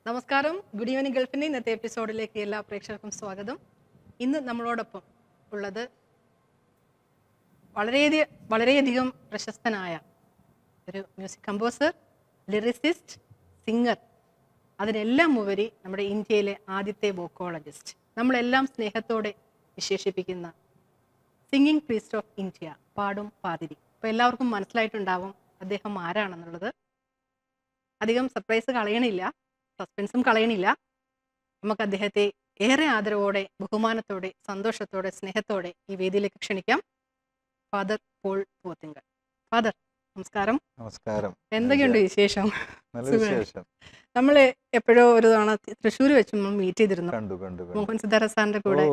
നമസ്കാരം. Good evening ഗൾഫിൻ്റെ ഇന്നത്തെ എപ്പിസോഡിലേക്ക് എല്ലാ പ്രേക്ഷകർക്കും സ്വാഗതം. ഇന്ന് നമ്മളോടൊപ്പം ഉള്ളത് വളരെയധികം പ്രശസ്തനായ ഒരു മ്യൂസിക് കമ്പോസർ, ലിറിസിസ്റ്റ്, സിംഗർ, അതിനെല്ലാം ഉപരി നമ്മുടെ ഇന്ത്യയിലെ ആദ്യത്തെ വോക്കോളജിസ്റ്റ്, നമ്മളെല്ലാം സ്നേഹത്തോടെ വിശേഷിപ്പിക്കുന്ന സിംഗിങ് പ്രീസ്റ്റ് ഓഫ് ഇന്ത്യ, പാടും പാതിരി. അപ്പോൾ എല്ലാവർക്കും മനസ്സിലായിട്ടുണ്ടാവും അദ്ദേഹം ആരാണെന്നുള്ളത്. അധികം സർപ്രൈസ് കളയണില്ല, സസ്പെൻസും കളയണില്ല. നമുക്ക് അദ്ദേഹത്തെ ഏറെ ആദരവോടെ, ബഹുമാനത്തോടെ, സന്തോഷത്തോടെ, സ്നേഹത്തോടെ ഈ വേദിയിലേക്ക് ക്ഷണിക്കാം. Father Paul Pothinkal. ഫാദർ, നമസ്കാരം. നമസ്കാരം. എന്തൊക്കെയുണ്ട് വിശേഷം? നല്ല വിശേഷം. നമ്മൾ എപ്പോഴോ ഒരു തവണ തൃശ്ശൂർ വെച്ച് നമ്മൾ മീറ്റ് ചെയ്തിരുന്നു, മോഹൻ സിദ്ധാർത്ഥ സാറിന്റെ കൂടെ.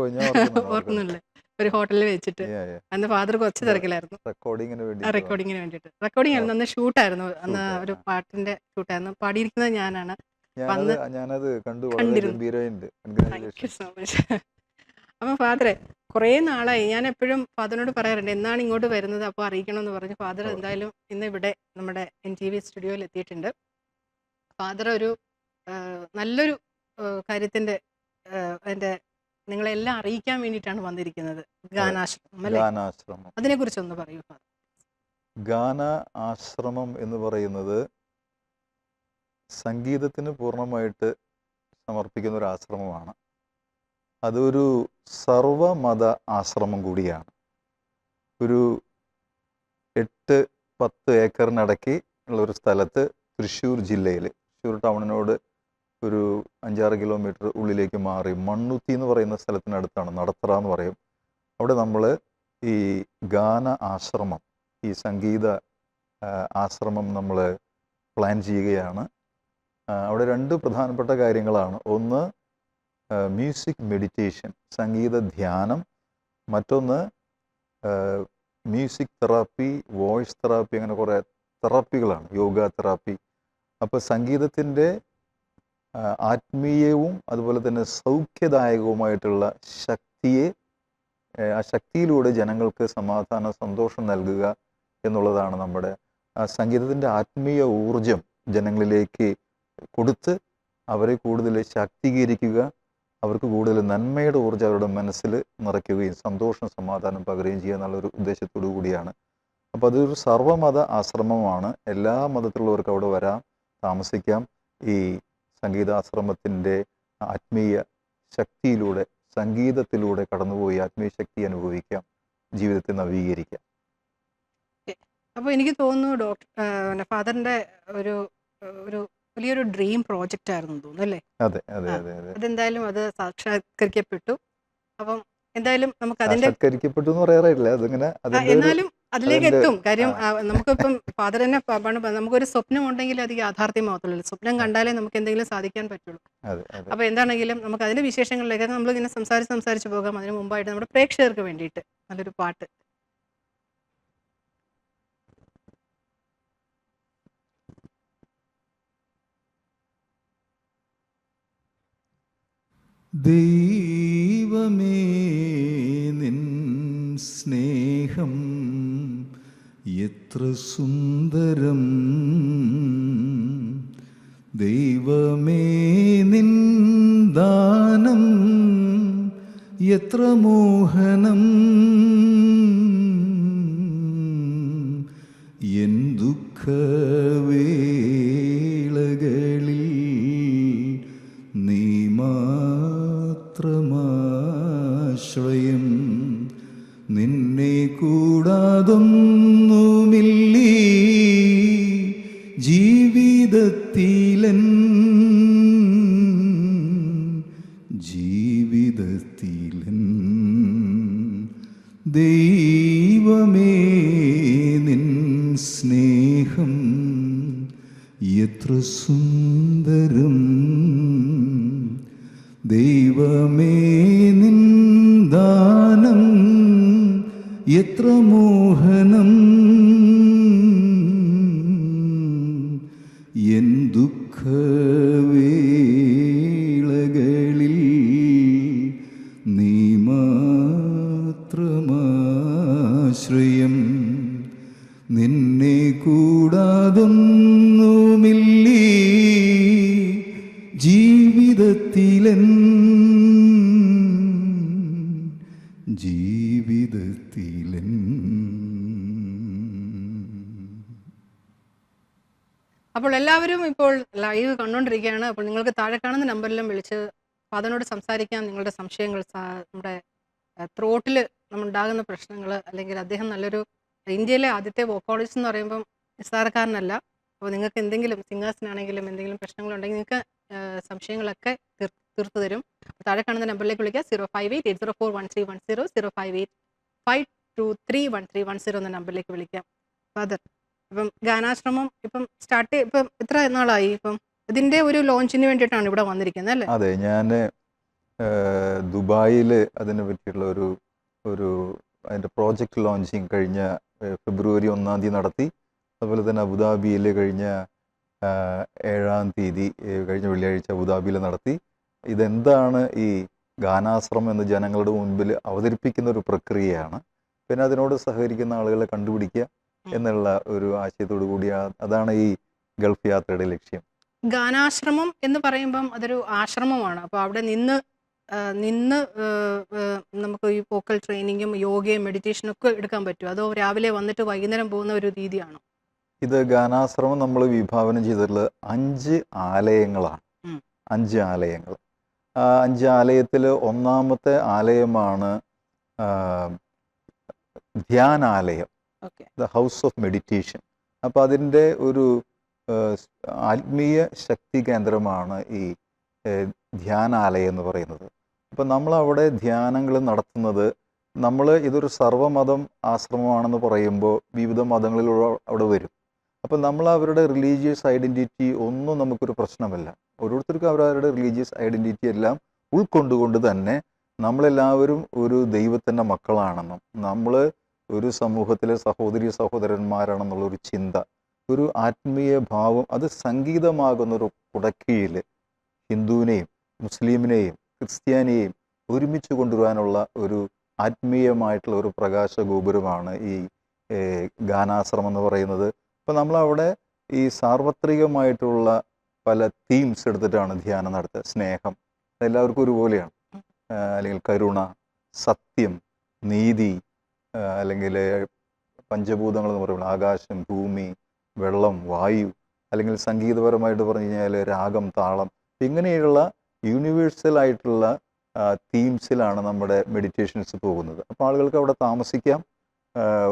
ഓർക്കുന്നില്ലേ? ഒരു ഹോട്ടലിൽ വെച്ചിട്ട്. അന്ന് ഫാദർ കുറച്ച് തിരക്കിലായിരുന്നു റെക്കോർഡിങ്ങിന് വേണ്ടിയിട്ട്. റെക്കോർഡിംഗ് ആയിരുന്നു, അന്ന് ഷൂട്ടായിരുന്നു, അന്ന് ഒരു പാട്ടിന്റെ ഷൂട്ടായിരുന്നു. പാടിയിരിക്കുന്നത് ഞാനാണ്. അപ്പൊ ഫാദറെ, കുറെ നാളായി ഞാൻ എപ്പോഴും ഫാദറിനോട് പറയാറുണ്ട് എന്നാണ് ഇങ്ങോട്ട് വരുന്നത്, അപ്പോൾ അറിയിക്കണമെന്ന് പറഞ്ഞു. ഫാദർ എന്തായാലും ഇന്ന് ഇവിടെ നമ്മുടെ NTV സ്റ്റുഡിയോയിൽ എത്തിയിട്ടുണ്ട്. ഫാദർ ഒരു നല്ലൊരു കാര്യത്തിന്റെ അതിന്റെ നിങ്ങളെല്ലാം അറിയിക്കാൻ വേണ്ടിയിട്ടാണ് വന്നിരിക്കുന്നത്. ഗാനാശ്രമം, അതിനെ കുറിച്ച് ഒന്ന് പറയൂ ഫാദർ. ഗാന ആശ്രമം എന്ന് പറയുന്നത് സംഗീതത്തിന് പൂർണ്ണമായിട്ട് സമർപ്പിക്കുന്ന ഒരു ആശ്രമമാണ്. അതൊരു സർവമത ആശ്രമം കൂടിയാണ്. ഒരു 8-10 ഏക്കറിനിടയ്ക്ക് ഉള്ളൊരു സ്ഥലത്ത്, തൃശ്ശൂർ ജില്ലയിൽ, തൃശ്ശൂർ ടൗണിനോട് ഒരു 5-6 കിലോമീറ്റർ ഉള്ളിലേക്ക് മാറി മണ്ണുത്തി എന്ന് പറയുന്ന സ്ഥലത്തിനടുത്താണ്, നടത്തറ എന്ന് പറയും. അവിടെ നമ്മൾ ഈ ഗാന ആശ്രമം, ഈ സംഗീത ആശ്രമം നമ്മൾ പ്ലാൻ ചെയ്യുകയാണ്. അവിടെ 2 പ്രധാനപ്പെട്ട കാര്യങ്ങളാണ്. ഒന്ന് മ്യൂസിക് മെഡിറ്റേഷൻ, സംഗീത ധ്യാനം. മറ്റൊന്ന് മ്യൂസിക് തെറാപ്പി, വോയിസ് തെറാപ്പി, അങ്ങനെ കുറേ തെറാപ്പികളാണ്, യോഗ തെറാപ്പി. അപ്പോൾ സംഗീതത്തിൻ്റെ ആത്മീയവും അതുപോലെ തന്നെ സൗഖ്യദായകവുമായിട്ടുള്ള ശക്തിയെ, ആ ശക്തിയിലൂടെ ജനങ്ങൾക്ക് സമാധാന സന്തോഷം നൽകുക എന്നുള്ളതാണ് നമ്മുടെ സംഗീതത്തിൻ്റെ ആത്മീയ ഊർജം ജനങ്ങളിലേക്ക് കൊടുത്ത് അവരെ കൂടുതൽ ശാക്തീകരിക്കുക, അവർക്ക് കൂടുതൽ നന്മയുടെ ഊർജ്ജം അവരുടെ മനസ്സിൽ നിറയ്ക്കുകയും സന്തോഷം സമാധാനം പകരുകയും ചെയ്യുക എന്നുള്ളൊരു ഉദ്ദേശത്തോടു കൂടിയാണ്. അപ്പോൾ അതൊരു സർവമത ആശ്രമമാണ്. എല്ലാ മതത്തിലുള്ളവർക്ക് അവിടെ വരാം, താമസിക്കാം. ഈ സംഗീതാശ്രമത്തിൻ്റെ ആത്മീയ ശക്തിയിലൂടെ, സംഗീതത്തിലൂടെ കടന്നുപോയി ആത്മീയ ശക്തി അനുഭവിക്കാം, ജീവിതത്തെ നവീകരിക്കാം. അപ്പോൾ എനിക്ക് തോന്നുന്നു ഫാദറിന്റെ ഒരു വലിയൊരു ഡ്രീം പ്രോജക്റ്റ് ആയിരുന്നു തോന്നുന്നു, അല്ലേ? അതെ അതെ അതെ അതെ. അതെന്തായാലും അത് സാക്ഷാത്കരിക്കപ്പെട്ടു. അപ്പം എന്തായാലും നമുക്ക് അതിന്റെ സാക്ഷാത്കരിക്കപ്പെട്ടു എന്ന് പറയാറില്ല, അതിങ്ങനെ എന്നാലും അതിലേക്ക് എത്തും. കാര്യം നമുക്കിപ്പം ഫാദർ തന്നെ നമുക്കൊരു സ്വപ്നം ഉണ്ടെങ്കിൽ അത് യാഥാർത്ഥ്യമാകത്തുള്ളൂ. സ്വപ്നം കണ്ടാലേ നമുക്ക് എന്തെങ്കിലും സാധിക്കാൻ പറ്റുള്ളൂ. അപ്പൊ എന്താണെങ്കിലും നമുക്ക് അതിന്റെ വിശേഷങ്ങളിലേക്ക് നമ്മളിങ്ങനെ സംസാരിച്ച് പോകാം. അതിന് മുമ്പായിട്ട് നമ്മുടെ പ്രേക്ഷകർക്ക് വേണ്ടിയിട്ട് നല്ലൊരു പാട്ട്. ദൈവമേ നിൻ സ്നേഹം എത്ര സുന്ദരം, ദൈവമേ നിൻ ദാനം എത്ര മോഹനം, എൻ ദുഃഖവേളകളിൽ നീ മാത്രമാശ്രയം, നിന്നെ കൂടാതൊന്നുമില്ലീ ജീവിതത്തിലൻ ദൈവമേ നിൻ സ്നേഹം എത്ര സുന്ദരം, ദൈവമേ നിൻ ദാനം എത്ര മോഹനം, എൻ ദുഃഖവേളകളിൽ നീ മാത്രമാശ്രയം, നിന്നെ കൂടാതൊന്നുമില്ലീ ജീവിതത്തിലെൻ ജീവിതത്തിലെൻ അപ്പോൾ എല്ലാവരും ഇപ്പോൾ ലൈവ് കണ്ടുകൊണ്ടിരിക്കുകയാണ്. അപ്പോൾ നിങ്ങൾക്ക് താഴെ കാണുന്ന നമ്പറിലും വിളിച്ച് ഫാദറിനോട് സംസാരിക്കാം. നിങ്ങളുടെ സംശയങ്ങൾ, നമ്മുടെ ത്രോട്ടിൽ ഉണ്ടാകുന്ന പ്രശ്നങ്ങൾ, അല്ലെങ്കിൽ അദ്ദേഹം നല്ലൊരു ഇന്ത്യയിലെ ആദ്യത്തെ വോക്കോളിസ്റ്റ് എന്ന് പറയുമ്പം നിസ്സാരക്കാരനല്ല. അപ്പോൾ നിങ്ങൾക്ക് എന്തെങ്കിലും സിംഗേഴ്സിനാണെങ്കിലും എന്തെങ്കിലും പ്രശ്നങ്ങളുണ്ടെങ്കിൽ നിങ്ങൾക്ക് സംശയങ്ങളൊക്കെ തീർത്തു തരും. താഴെ കാണുന്ന നമ്പറിലേക്ക് വിളിക്കുക. 05880413110 05852313110 എന്ന നമ്പറിലേക്ക് വിളിക്കാം. ഫാദർ, ഇപ്പം ഗാനാശ്രമം ഇപ്പം ഇപ്പം എത്ര നാളായി? ഇപ്പം ഇതിന്റെ ഒരു ലോഞ്ചിന് വേണ്ടിയിട്ടാണ് ഇവിടെ വന്നിരിക്കുന്നത് അല്ലേ? അതെ, ഞാൻ ദുബായിൽ അതിനെ പറ്റിയുള്ള ഒരു അതിൻ്റെ പ്രോജക്റ്റ് ലോഞ്ചിങ് കഴിഞ്ഞ ഫെബ്രുവരി 1-ാം തീയതി നടത്തി. അതുപോലെ തന്നെ അബുദാബിയിൽ കഴിഞ്ഞ 7-ാം തീയതി കഴിഞ്ഞ വെള്ളിയാഴ്ച അബുദാബിയിൽ നടത്തി. ഇതെന്താണ് ഈ ഗാനാശ്രമം എന്ന് ജനങ്ങളുടെ മുൻപിൽ അവതരിപ്പിക്കുന്ന ഒരു പ്രക്രിയയാണ്. പിന്നെ അതിനോട് സഹകരിക്കുന്ന ആളുകളെ കണ്ടുപിടിക്കുക എന്നുള്ള ഒരു ആശയത്തോടു കൂടി അതാണ് ഈ ഗൾഫ് യാത്രയുടെ ലക്ഷ്യം. ഗാനാശ്രമം എന്ന് പറയുമ്പം അതൊരു ആശ്രമമാണ്. അപ്പോൾ അവിടെ നിന്ന് നമുക്ക് ഈ വോക്കൽ ട്രെയിനിങ്ങും യോഗയും മെഡിറ്റേഷനും ഒക്കെ എടുക്കാൻ പറ്റും? അതോ രാവിലെ വന്നിട്ട് വൈകുന്നേരം പോകുന്ന ഒരു രീതിയാണോ? ഇത് ഗാനാശ്രമം നമ്മൾ വിഭാവനം ചെയ്തിട്ടുള്ളത് 5 ആലയങ്ങളാണ്. 5 ആലയങ്ങൾ. 5 ആലയത്തിൽ ഒന്നാമത്തെ ആലയമാണ് ധ്യാനാലയം, ദ ഹൗസ് ഓഫ് മെഡിറ്റേഷൻ. അപ്പോൾ അതിൻ്റെ ഒരു ആത്മീയ ശക്തി കേന്ദ്രമാണ് ഈ ധ്യാനാലയം എന്ന് പറയുന്നത്. അപ്പം നമ്മളവിടെ ധ്യാനങ്ങൾ നടത്തുന്നത്, ഇതൊരു സർവ്വമതം ആശ്രമമാണെന്ന് പറയുമ്പോൾ വിവിധ മതങ്ങളിലുള്ള അവിടെ വരും. അപ്പം നമ്മൾ അവരുടെ റിലീജിയസ് ഐഡൻറ്റിറ്റി ഒന്നും നമുക്കൊരു പ്രശ്നമല്ല. ഓരോരുത്തർക്കും അവരവരുടെ റിലീജിയസ് ഐഡൻറ്റിറ്റി എല്ലാം ഉൾക്കൊണ്ടുകൊണ്ട് തന്നെ നമ്മളെല്ലാവരും ഒരു ദൈവത്തിൻ്റെ മക്കളാണെന്നും നമ്മൾ ഒരു സമൂഹത്തിലെ സഹോദരി സഹോദരന്മാരാണെന്നുള്ളൊരു ചിന്ത, ഒരു ആത്മീയ ഭാവം, അത് സംഗീതമാകുന്നൊരു കുടക്കീഴിൽ ഹിന്ദുവിനെയും മുസ്ലിമിനെയും ക്രിസ്ത്യാനിയെയും ഒരുമിച്ച് കൊണ്ടുവരാനുള്ള ഒരു ആത്മീയമായിട്ടുള്ള ഒരു പ്രകാശ ഗോപുരമാണ് ഈ ഗാനാശ്രമം എന്ന് പറയുന്നത്. അപ്പോൾ നമ്മളവിടെ ഈ സാർവത്രികമായിട്ടുള്ള പല തീംസ് എടുത്തിട്ടാണ് ധ്യാനം നടത്തുക. സ്നേഹം എല്ലാവർക്കും ഒരുപോലെയാണ്, അല്ലെങ്കിൽ കരുണ, സത്യം, നീതി, അല്ലെങ്കിൽ പഞ്ചഭൂതങ്ങൾ എന്ന് പറയുമ്പോൾ ആകാശം, ഭൂമി, വെള്ളം, വായു, അല്ലെങ്കിൽ സംഗീതപരമായിട്ട് പറഞ്ഞു കഴിഞ്ഞാൽ രാഗം, താളം, ഇങ്ങനെയുള്ള യൂണിവേഴ്സൽ ആയിട്ടുള്ള തീംസിലാണ് നമ്മുടെ മെഡിറ്റേഷൻസ് പോകുന്നത്. അപ്പോൾ ആളുകൾക്ക് അവിടെ താമസിക്കാം.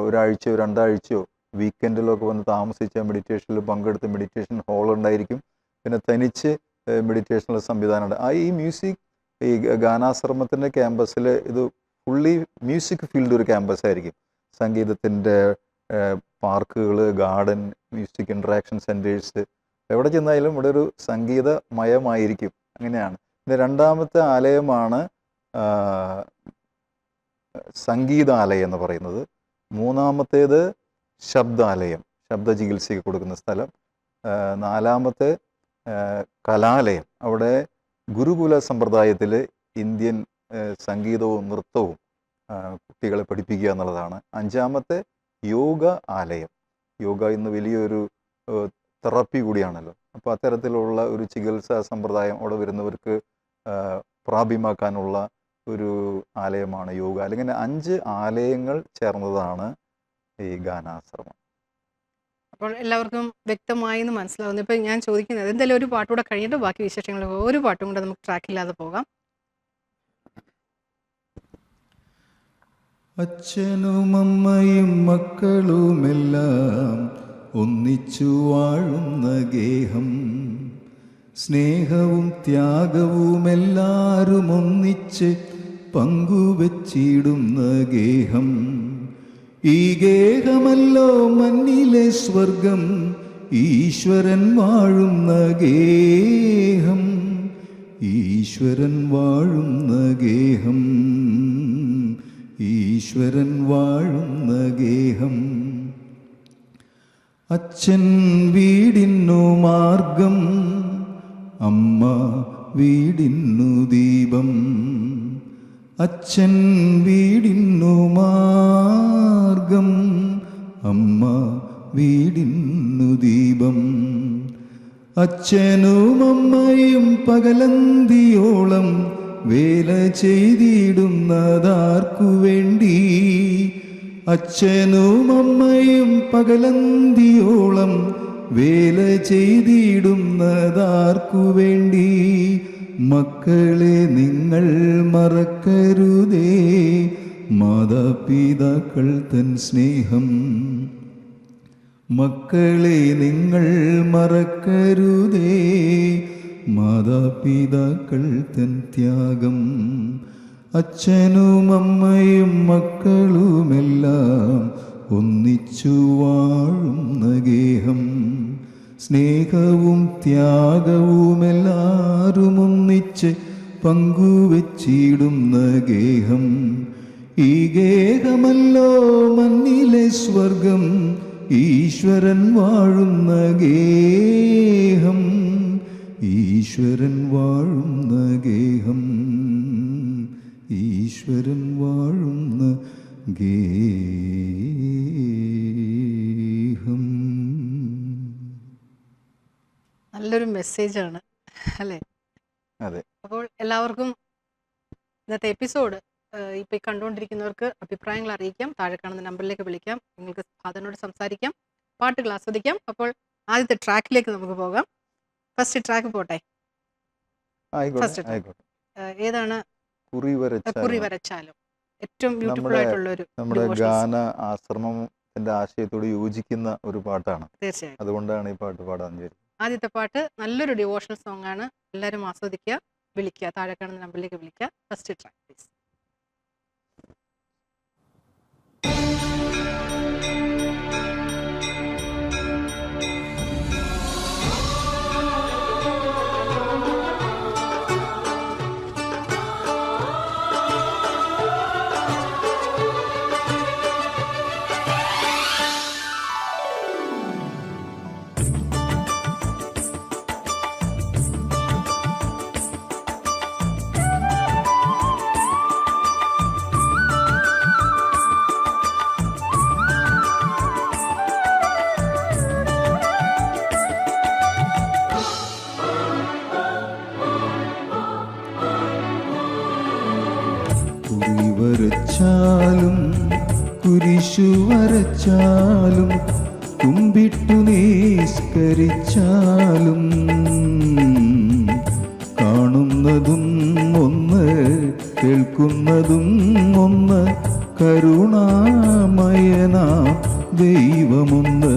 ഒരാഴ്ചയോ 2 ആഴ്ചയോ വീക്കെൻഡിലൊക്കെ വന്ന് താമസിച്ച മെഡിറ്റേഷനിൽ പങ്കെടുത്ത് മെഡിറ്റേഷൻ ഹോൾ ഉണ്ടായിരിക്കും. പിന്നെ തനിച്ച് മെഡിറ്റേഷനുള്ള സംവിധാനമുണ്ട്. ഈ മ്യൂസിക്, ഈ ഗാനാശ്രമത്തിൻ്റെ ക്യാമ്പസിൽ ഇത് ഫുള്ളി മ്യൂസിക് ഫീൽഡ് ഒരു ക്യാമ്പസ് ആയിരിക്കും. സംഗീതത്തിൻ്റെ പാർക്കുകൾ, ഗാർഡൻ, മ്യൂസിക് ഇൻട്രാക്ഷൻ സെൻറ്റേഴ്സ്, എവിടെ ചെന്നാലും ഇവിടെ ഒരു സംഗീതമയമായിരിക്കും. അങ്ങനെയാണ്. പിന്നെ രണ്ടാമത്തെ ആലയമാണ് സംഗീതാലയം എന്ന് പറയുന്നത്. മൂന്നാമത്തേത് ശബ്ദാലയം, ശബ്ദ ചികിത്സയ്ക്ക് കൊടുക്കുന്ന സ്ഥലം. നാലാമത്തെ കലാലയം, അവിടെ ഗുരുകുല സമ്പ്രദായത്തിൽ ഇന്ത്യൻ സംഗീതവും നൃത്തവും കുട്ടികളെ പഠിപ്പിക്കുക എന്നുള്ളതാണ്. അഞ്ചാമത്തെ യോഗ ആലയം. യോഗ ഇന്ന് വലിയൊരു തെറാപ്പി കൂടിയാണല്ലോ. അപ്പോൾ അത്തരത്തിലുള്ള ഒരു ചികിത്സാ സമ്പ്രദായം അവിടെ വരുന്നവർക്ക് പ്രാപ്യമാക്കാനുള്ള ഒരു ആലയമാണ് യോഗ. അല്ലെങ്കിൽ 5 ആലയങ്ങൾ ചേർന്നതാണ് ഈ ഗാനാശ്രമം. അപ്പോൾ എല്ലാവർക്കും വ്യക്തമായി എന്ന് മനസ്സിലാവുന്നു. ഇപ്പം ഞാൻ ചോദിക്കുന്നത്, എന്തായാലും ഒരു പാട്ടുകൂടെ കഴിഞ്ഞിട്ട് ബാക്കി വിശേഷങ്ങൾ, ഒരു പാട്ടും കൂടെ നമുക്ക് ട്രാക്കില്ലാതെ പോകാം. അച്ഛനും അമ്മയും മക്കളുമെല്ലാം ഒന്നിച്ചു വാഴുന്ന ഗേഹം, സ്നേഹവും ത്യാഗവും എല്ലാവരും ഒന്നിച്ച് പങ്കുവച്ചിടുന്ന ഗേഹം. ഈ ഗേഹമല്ലോ മണ്ണിലെ സ്വർഗം, ഈശ്വരൻ വാഴുന്ന ഗേഹം, ഈശ്വരൻ വാഴുന്ന ഗേഹം, ഈശ്വരൻ വാഴുന്ന ഗേഹം. അച്ഛൻ വീടിന്നു മാർഗം, അമ്മ വീടിന്നു ദീപം. അച്ഛൻ വീടിന്നു മാർഗം, അമ്മ വീടിന്നു ദീപം. അച്ഛനും അമ്മയും പകലന്തിയോളം വേല ചെയ്തിടുന്നതാർക്കു വേണ്ടി? അച്ഛനും അമ്മയും പകലന്തിയോളം വേല ചെയ്തിടുന്നതാർക്കു വേണ്ടി? മക്കളെ നിങ്ങൾ മറക്കരുതേ മാതാപിതാക്കൾ തൻ സ്നേഹം. മക്കളെ നിങ്ങൾ മറക്കരുതേ മാതാപിതാക്കൾ തൻ ത്യാഗം. അച്ഛനും അമ്മയും മക്കളുമെല്ലാം ഒന്നിച്ചു വാഴുന്ന ഗേഹം. സ്നേഹവും ത്യാഗവുമെല്ലാരും ഒന്നിച്ച് പങ്കുവച്ചിടുന്ന ഗേഹം. ഈ ഗേഹമല്ലോ മണ്ണിലെ സ്വർഗം, ഈശ്വരൻ വാഴുന്ന ഗേഹം. ഈശ്വരൻ വാഴുന്ന ഗേഹം. ഈശ്വരൻ വാഴുന്ന ഗേഹം. നല്ലൊരു മെസ്സേജാണ് അല്ലേ? അതെ. അപ്പോൾ എല്ലാവർക്കും ഇന്നത്തെ എപ്പിസോഡ് ഇപ്പോൾ കണ്ടുകൊണ്ടിരിക്കുന്നവർക്ക് അഭിപ്രായങ്ങൾ അറിയിക്കാം. താഴെ കാണുന്ന നമ്പറിലേക്ക് വിളിക്കാം. നിങ്ങൾക്ക് ഫാദറിനോട് സംസാരിക്കാം, പാട്ടുകൾ ആസ്വദിക്കാം. അപ്പോൾ ആദ്യത്തെ ട്രാക്കിലേക്ക് നമുക്ക് പോകാം. ഫസ്റ്റ് ട്രാക്ക് പോട്ടെ. ഏതാണ്? കുറി വരച്ചാലും. ഏറ്റവും ബ്യൂട്ടിഫുൾ ആയിട്ടുള്ള ഒരു നമ്മുടെ ഗാന ആശ്രമത്തിന്റെ ആശയത്തോട് യോജിക്കുന്ന ഒരു പാട്ടാണ്. തീർച്ചയായും. അതുകൊണ്ടാണ് ഈ പാട്ട് പാടാൻ വിചാരിച്ചത്. ആദ്യത്തെ പാട്ട് നല്ലൊരു ഡിവോഷണൽ സോങ് ആണ്. എല്ലാവരും ആസ്വദിക്കുക, വിളിക്കുക. താഴെ കാണുന്ന നമ്പറിലേക്ക് വിളിക്കുക. First track please. വരച്ചാലും കുരിശു വരച്ചാലും കുമ്പിട്ടു നിസ്കരിച്ചാലും കാണുന്നതും ഒന്ന് കേൾക്കുന്നതും ഒന്ന് കരുണാമയനാ ദൈവമൊന്ന്.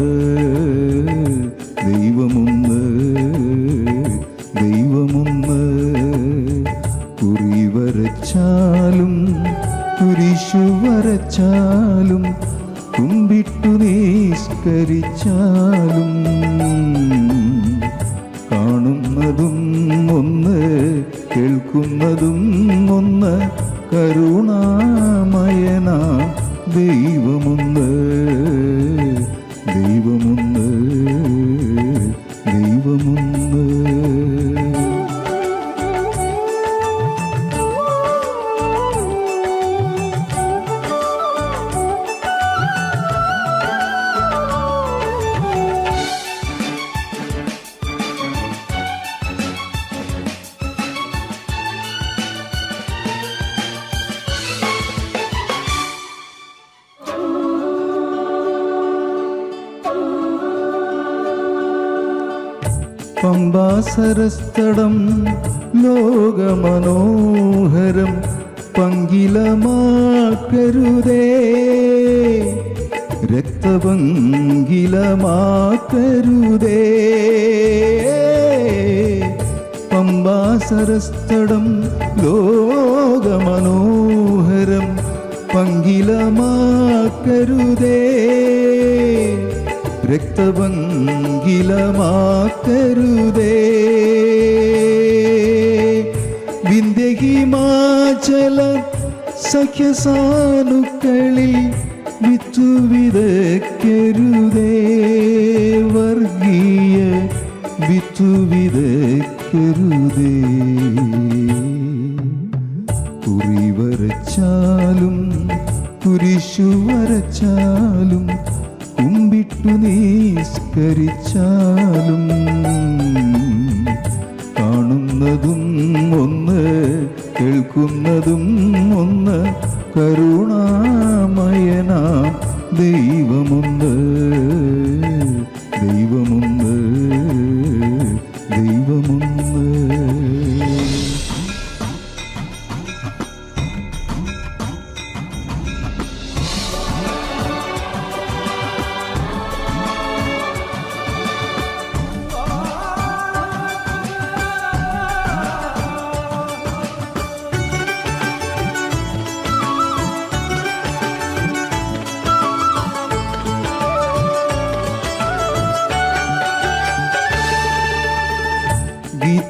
ദൈവമൊന്ന്. ദൈവമൊന്ന്. കുറി വരച്ചാലും കുരിശു വരച്ചാലും കുമ്പിട്ടു നിസ്കരിച്ചാലും കാണുന്നതും ഒന്ന് കേൾക്കുന്നതും ഒന്ന് കരുണാമയനാ ദൈവമൊന്ന്. ദൈവമൊന്ന്. ദൈവമൊന്ന്. പമ്പാസരസ്ഥടം ലോകമനോഹരം പങ്കിലമാക്കരുതേ. രക്തപങ്കിലമാക്കരുതേ. പമ്പാസരസ്ഥടം ലോകമനോഹരം പങ്കിലമാക്കരുതേ. രക്തപങ്കിലമാക്കരുതേ. വിന്ധ്യഹിമാചല സഖ്യസാനുക്കളിൽ വിത്തു വിതയ്ക്കരുതേ. വർഗീയ വിത്തു വിതയ്ക്കരുതേ. കുറി വരച്ചാലും കുരിശു വരച്ചാലും കുമ്പിട്ടു നിസ്കരിച്ചാലും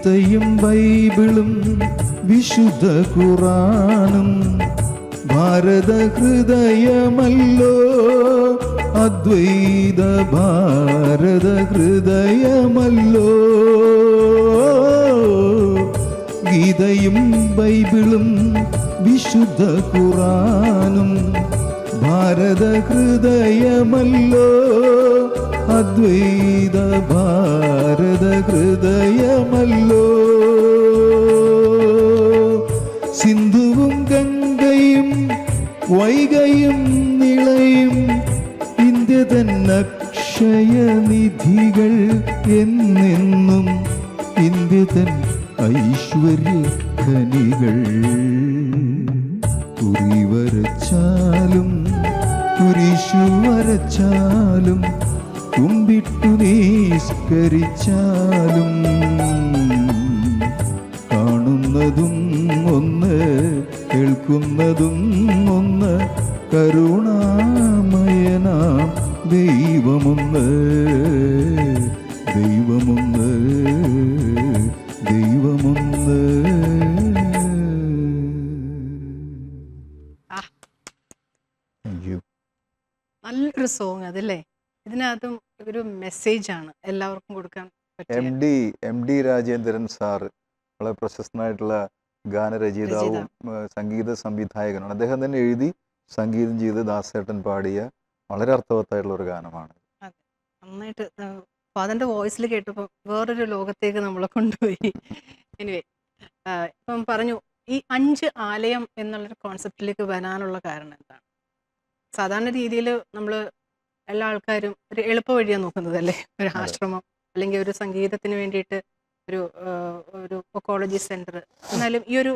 ഗീതയും ബൈബിളും വിശുദ്ധ ഖുറാനും ഭാരത ഹൃദയമല്ലോ, അദ്വൈത ഭാരത ഹൃദയമല്ലോ. ഗീതയും ബൈബിളും വിശുദ്ധ ഖുറാനും ഭാരത ഹൃദയമല്ലോ, അദ്വൈത ഭാരത ഹൃദയമല്ലോ. സിന്ധുവും ഗംഗയും വൈഗയും നിളയും ഇന്ത്യ തന്നക്ഷയനിധികൾ എന്നെന്നും ഇന്ത്യ തൻ ഐശ്വര്യ ഖനികൾ. കുറി വരച്ചാലും കുരിശു വരച്ചാലും കുമ്പിട്ടു നിസ്കരിച്ചാലും കാണുന്നതും ഒന്ന് കേൾക്കുന്നതും ഒന്ന് കരുണാമയനാം ദൈവമൊന്ന്, ദൈവമൊന്ന്, ദൈവമൊന്ന്. നല്ലൊരു സോങ് അതല്ലേ? ഇതിനകത്തും ഒരു മെസ്സേജാണ് എല്ലാവർക്കും കൊടുക്കാൻ പറ്റിയ. എം ഡി രാജേന്ദ്രൻ സാറ് വളരെ പ്രശസ്തനായിട്ടുള്ള ഗാനരചയിതാവും സംഗീത സംവിധായകനാണ്. അദ്ദേഹം തന്നെ എഴുതി സംഗീതം ചെയ്ത് ദാസേട്ടൻ പാടിയ വളരെ അർത്ഥവത്തായിട്ടുള്ള ഒരു ഗാനമാണ്. നന്നായിട്ട് ഫാദറിന്റെ വോയിസിൽ കേട്ടപ്പോൾ വേറൊരു ലോകത്തേക്ക് നമ്മളെ കൊണ്ടുപോയി. എനിവേ, ഇപ്പം പറഞ്ഞു ഈ 5 ആലയം എന്നുള്ളൊരു കോൺസെപ്റ്റിലേക്ക് വരാനുള്ള കാരണം എന്താണ്? സാധാരണ രീതിയിൽ നമ്മൾ എല്ലാ ആൾക്കാരും ഒരു എളുപ്പ വഴിയാണ് നോക്കുന്നത് അല്ലേ? ഒരു ആശ്രമം അല്ലെങ്കിൽ ഒരു സംഗീതത്തിന് വേണ്ടിയിട്ട് ഒരു കൊക്കോളജി സെന്റർ. എന്നാലും ഈ ഒരു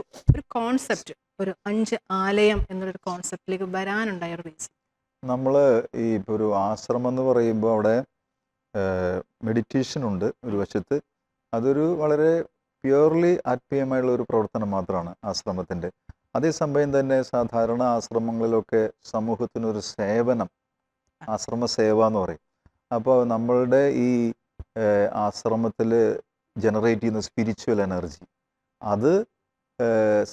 കോൺസെപ്റ്റ്, ഒരു 5 ആലയം എന്നുള്ളൊരു കോൺസെപ്റ്റിലേക്ക് വരാനുണ്ടായ ഒരു റീസൺ? നമ്മൾ ഈ ഇപ്പോൾ ഒരു ആശ്രമം എന്ന് പറയുമ്പോൾ അവിടെ മെഡിറ്റേഷൻ ഉണ്ട് ഒരു വശത്ത്. അതൊരു വളരെ പ്യുവർലി ആത്മീയമായുള്ള ഒരു പ്രവർത്തനം മാത്രമാണ് ആശ്രമത്തിൻ്റെ. അതേസമയം തന്നെ സാധാരണ ആശ്രമങ്ങളിലൊക്കെ സമൂഹത്തിനൊരു സേവനം, ആശ്രമ സേവ എന്ന് പറയും. അപ്പോൾ നമ്മളുടെ ഈ ആശ്രമത്തിൽ ജനറേറ്റ് ചെയ്യുന്ന സ്പിരിച്വൽ എനർജി, അത്